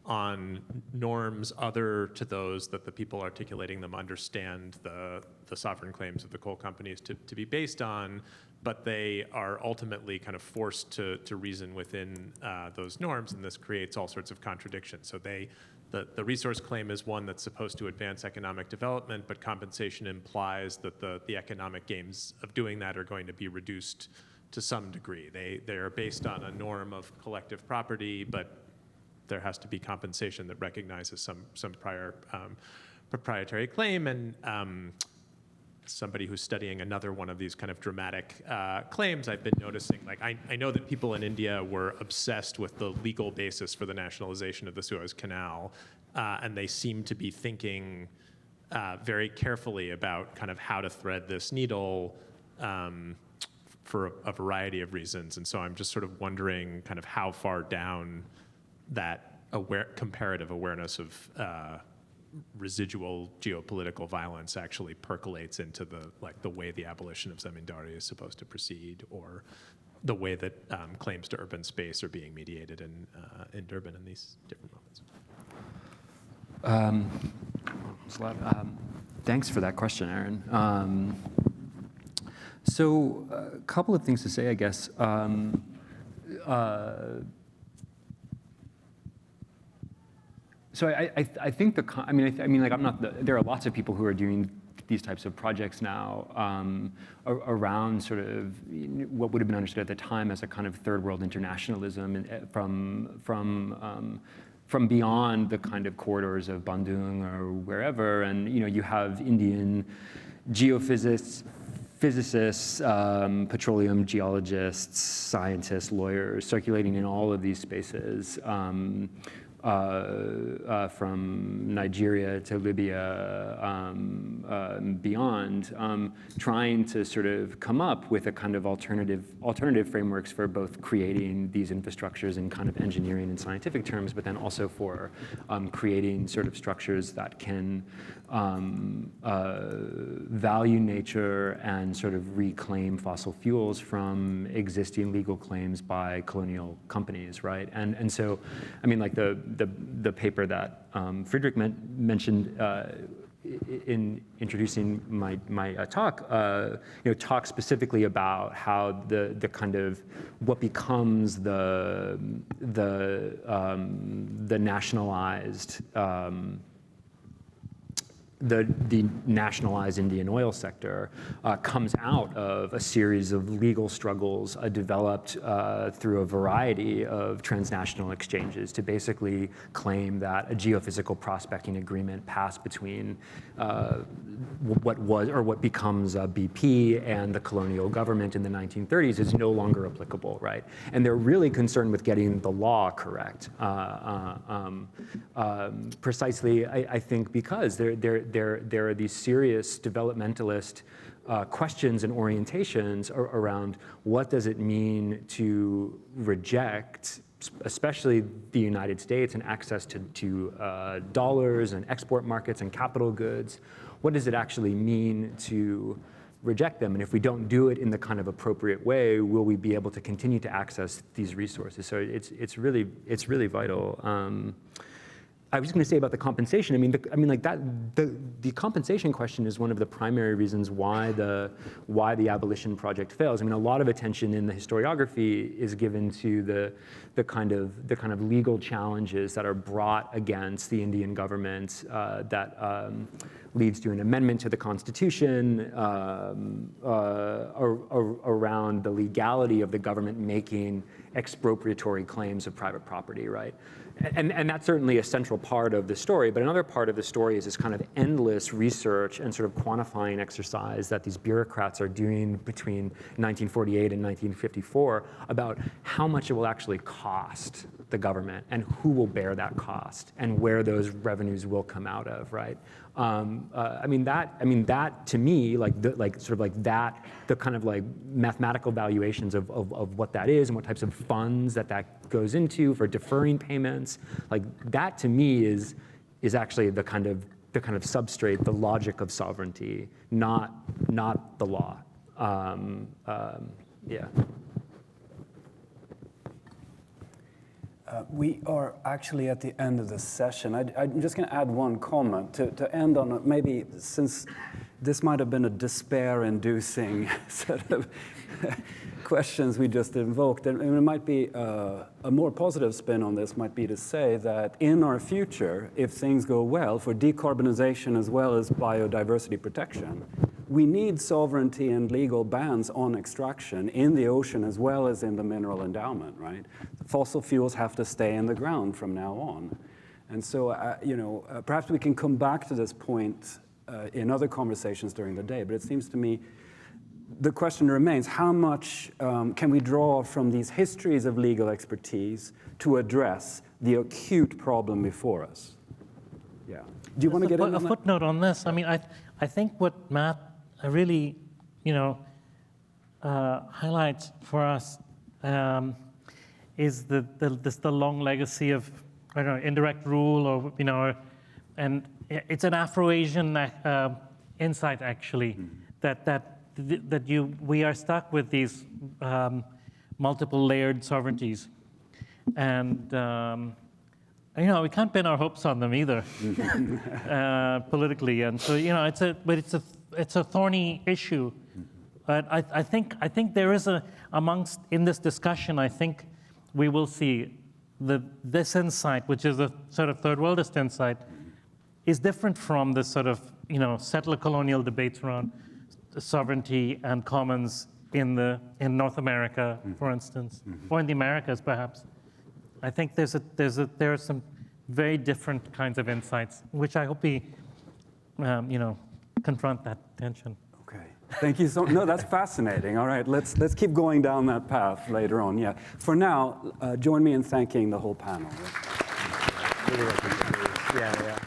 on norms other to those that the people articulating them understand the sovereign claims of the coal companies to be based on, but they are ultimately kind of forced to reason within those norms, and this creates all sorts of contradictions. So the resource claim is one that's supposed to advance economic development, but compensation implies that the economic gains of doing that are going to be reduced to some degree. They are based on a norm of collective property, but there has to be compensation that recognizes some prior proprietary claim. And somebody who's studying another one of these kind of dramatic claims, I've been noticing, like I know that people in India were obsessed with the legal basis for the nationalization of the Suez Canal, and they seem to be thinking very carefully about kind of how to thread this needle for a variety of reasons. And so I'm just sort of wondering kind of how far down that comparative awareness of residual geopolitical violence actually percolates into the way the abolition of zamindari is supposed to proceed, or the way that claims to urban space are being mediated in Durban in these different moments. Thanks for that question, Aaron. So a couple of things to say, I guess. So I think I'm not. There are lots of people who are doing these types of projects now around sort of what would have been understood at the time as a kind of third world internationalism, and from beyond the kind of corridors of Bandung or wherever. And you have Indian geophysicists physicists, petroleum geologists, scientists, lawyers, circulating in all of these spaces, from Nigeria to Libya, beyond, trying to sort of come up with a kind of alternative frameworks for both creating these infrastructures in kind of engineering and scientific terms, but then also for creating sort of structures that can value nature and sort of reclaim fossil fuels from existing legal claims by colonial companies, right? And so, I mean, like the paper that Fredrik mentioned in introducing my talk, talks specifically about how the kind of what becomes the nationalized the nationalized Indian oil sector comes out of a series of legal struggles developed through a variety of transnational exchanges to basically claim that a geophysical prospecting agreement passed between what becomes BP and the colonial government in the 1930s is no longer applicable, right? And they're really concerned with getting the law correct, precisely, I think, because there are these serious developmentalist questions and orientations around what does it mean to reject, especially the United States, and access to dollars and export markets and capital goods. What does it actually mean to reject them? And if we don't do it in the kind of appropriate way, will we be able to continue to access these resources? So it's really vital. I was just going to say about the compensation. The compensation question is one of the primary reasons why the abolition project fails. I mean, a lot of attention in the historiography is given to the kind of legal challenges that are brought against the Indian government that leads to an amendment to the Constitution around the legality of the government making expropriatory claims of private property, right? And that's certainly a central part of the story, but another part of the story is this kind of endless research and sort of quantifying exercise that these bureaucrats are doing between 1948 and 1954 about how much it will actually cost the government and who will bear that cost and where those revenues will come out of, right? That to me, the kind of like mathematical valuations of what that is and what types of funds that goes into for deferring payments, like that to me is actually the kind of substrate, the logic of sovereignty, not the law. Yeah. We are actually at the end of the session. I'm just going to add one comment to end on maybe, since this might have been a despair-inducing set of questions we just invoked. And it might be a more positive spin on this might be to say that in our future, if things go well for decarbonization as well as biodiversity protection, we need sovereignty and legal bans on extraction in the ocean as well as in the mineral endowment, right? Fossil fuels have to stay in the ground from now on. And so, perhaps we can come back to this point in other conversations during the day, but it seems to me the question remains, how much can we draw from these histories of legal expertise to address the acute problem before us? Yeah. Do you want to get into a footnote on this? I mean, I think what Matt really, highlights for us is the long legacy of, I don't know, indirect rule, or and it's an Afro-Asian insight actually, we are stuck with these multiple layered sovereignties, and we can't pin our hopes on them either politically, and so it's a thorny issue. But I think there is in this discussion, I think we will see this insight, which is a sort of third worldist insight, is different from the sort of settler colonial debates around sovereignty and commons in North America, for instance, or in the Americas perhaps. I think there are some very different kinds of insights, which I hope we confront that tension. Okay. Thank you so much. No, that's fascinating. All right, let's keep going down that path later on. Yeah. For now, join me in thanking the whole panel. Really appreciate it. Yeah.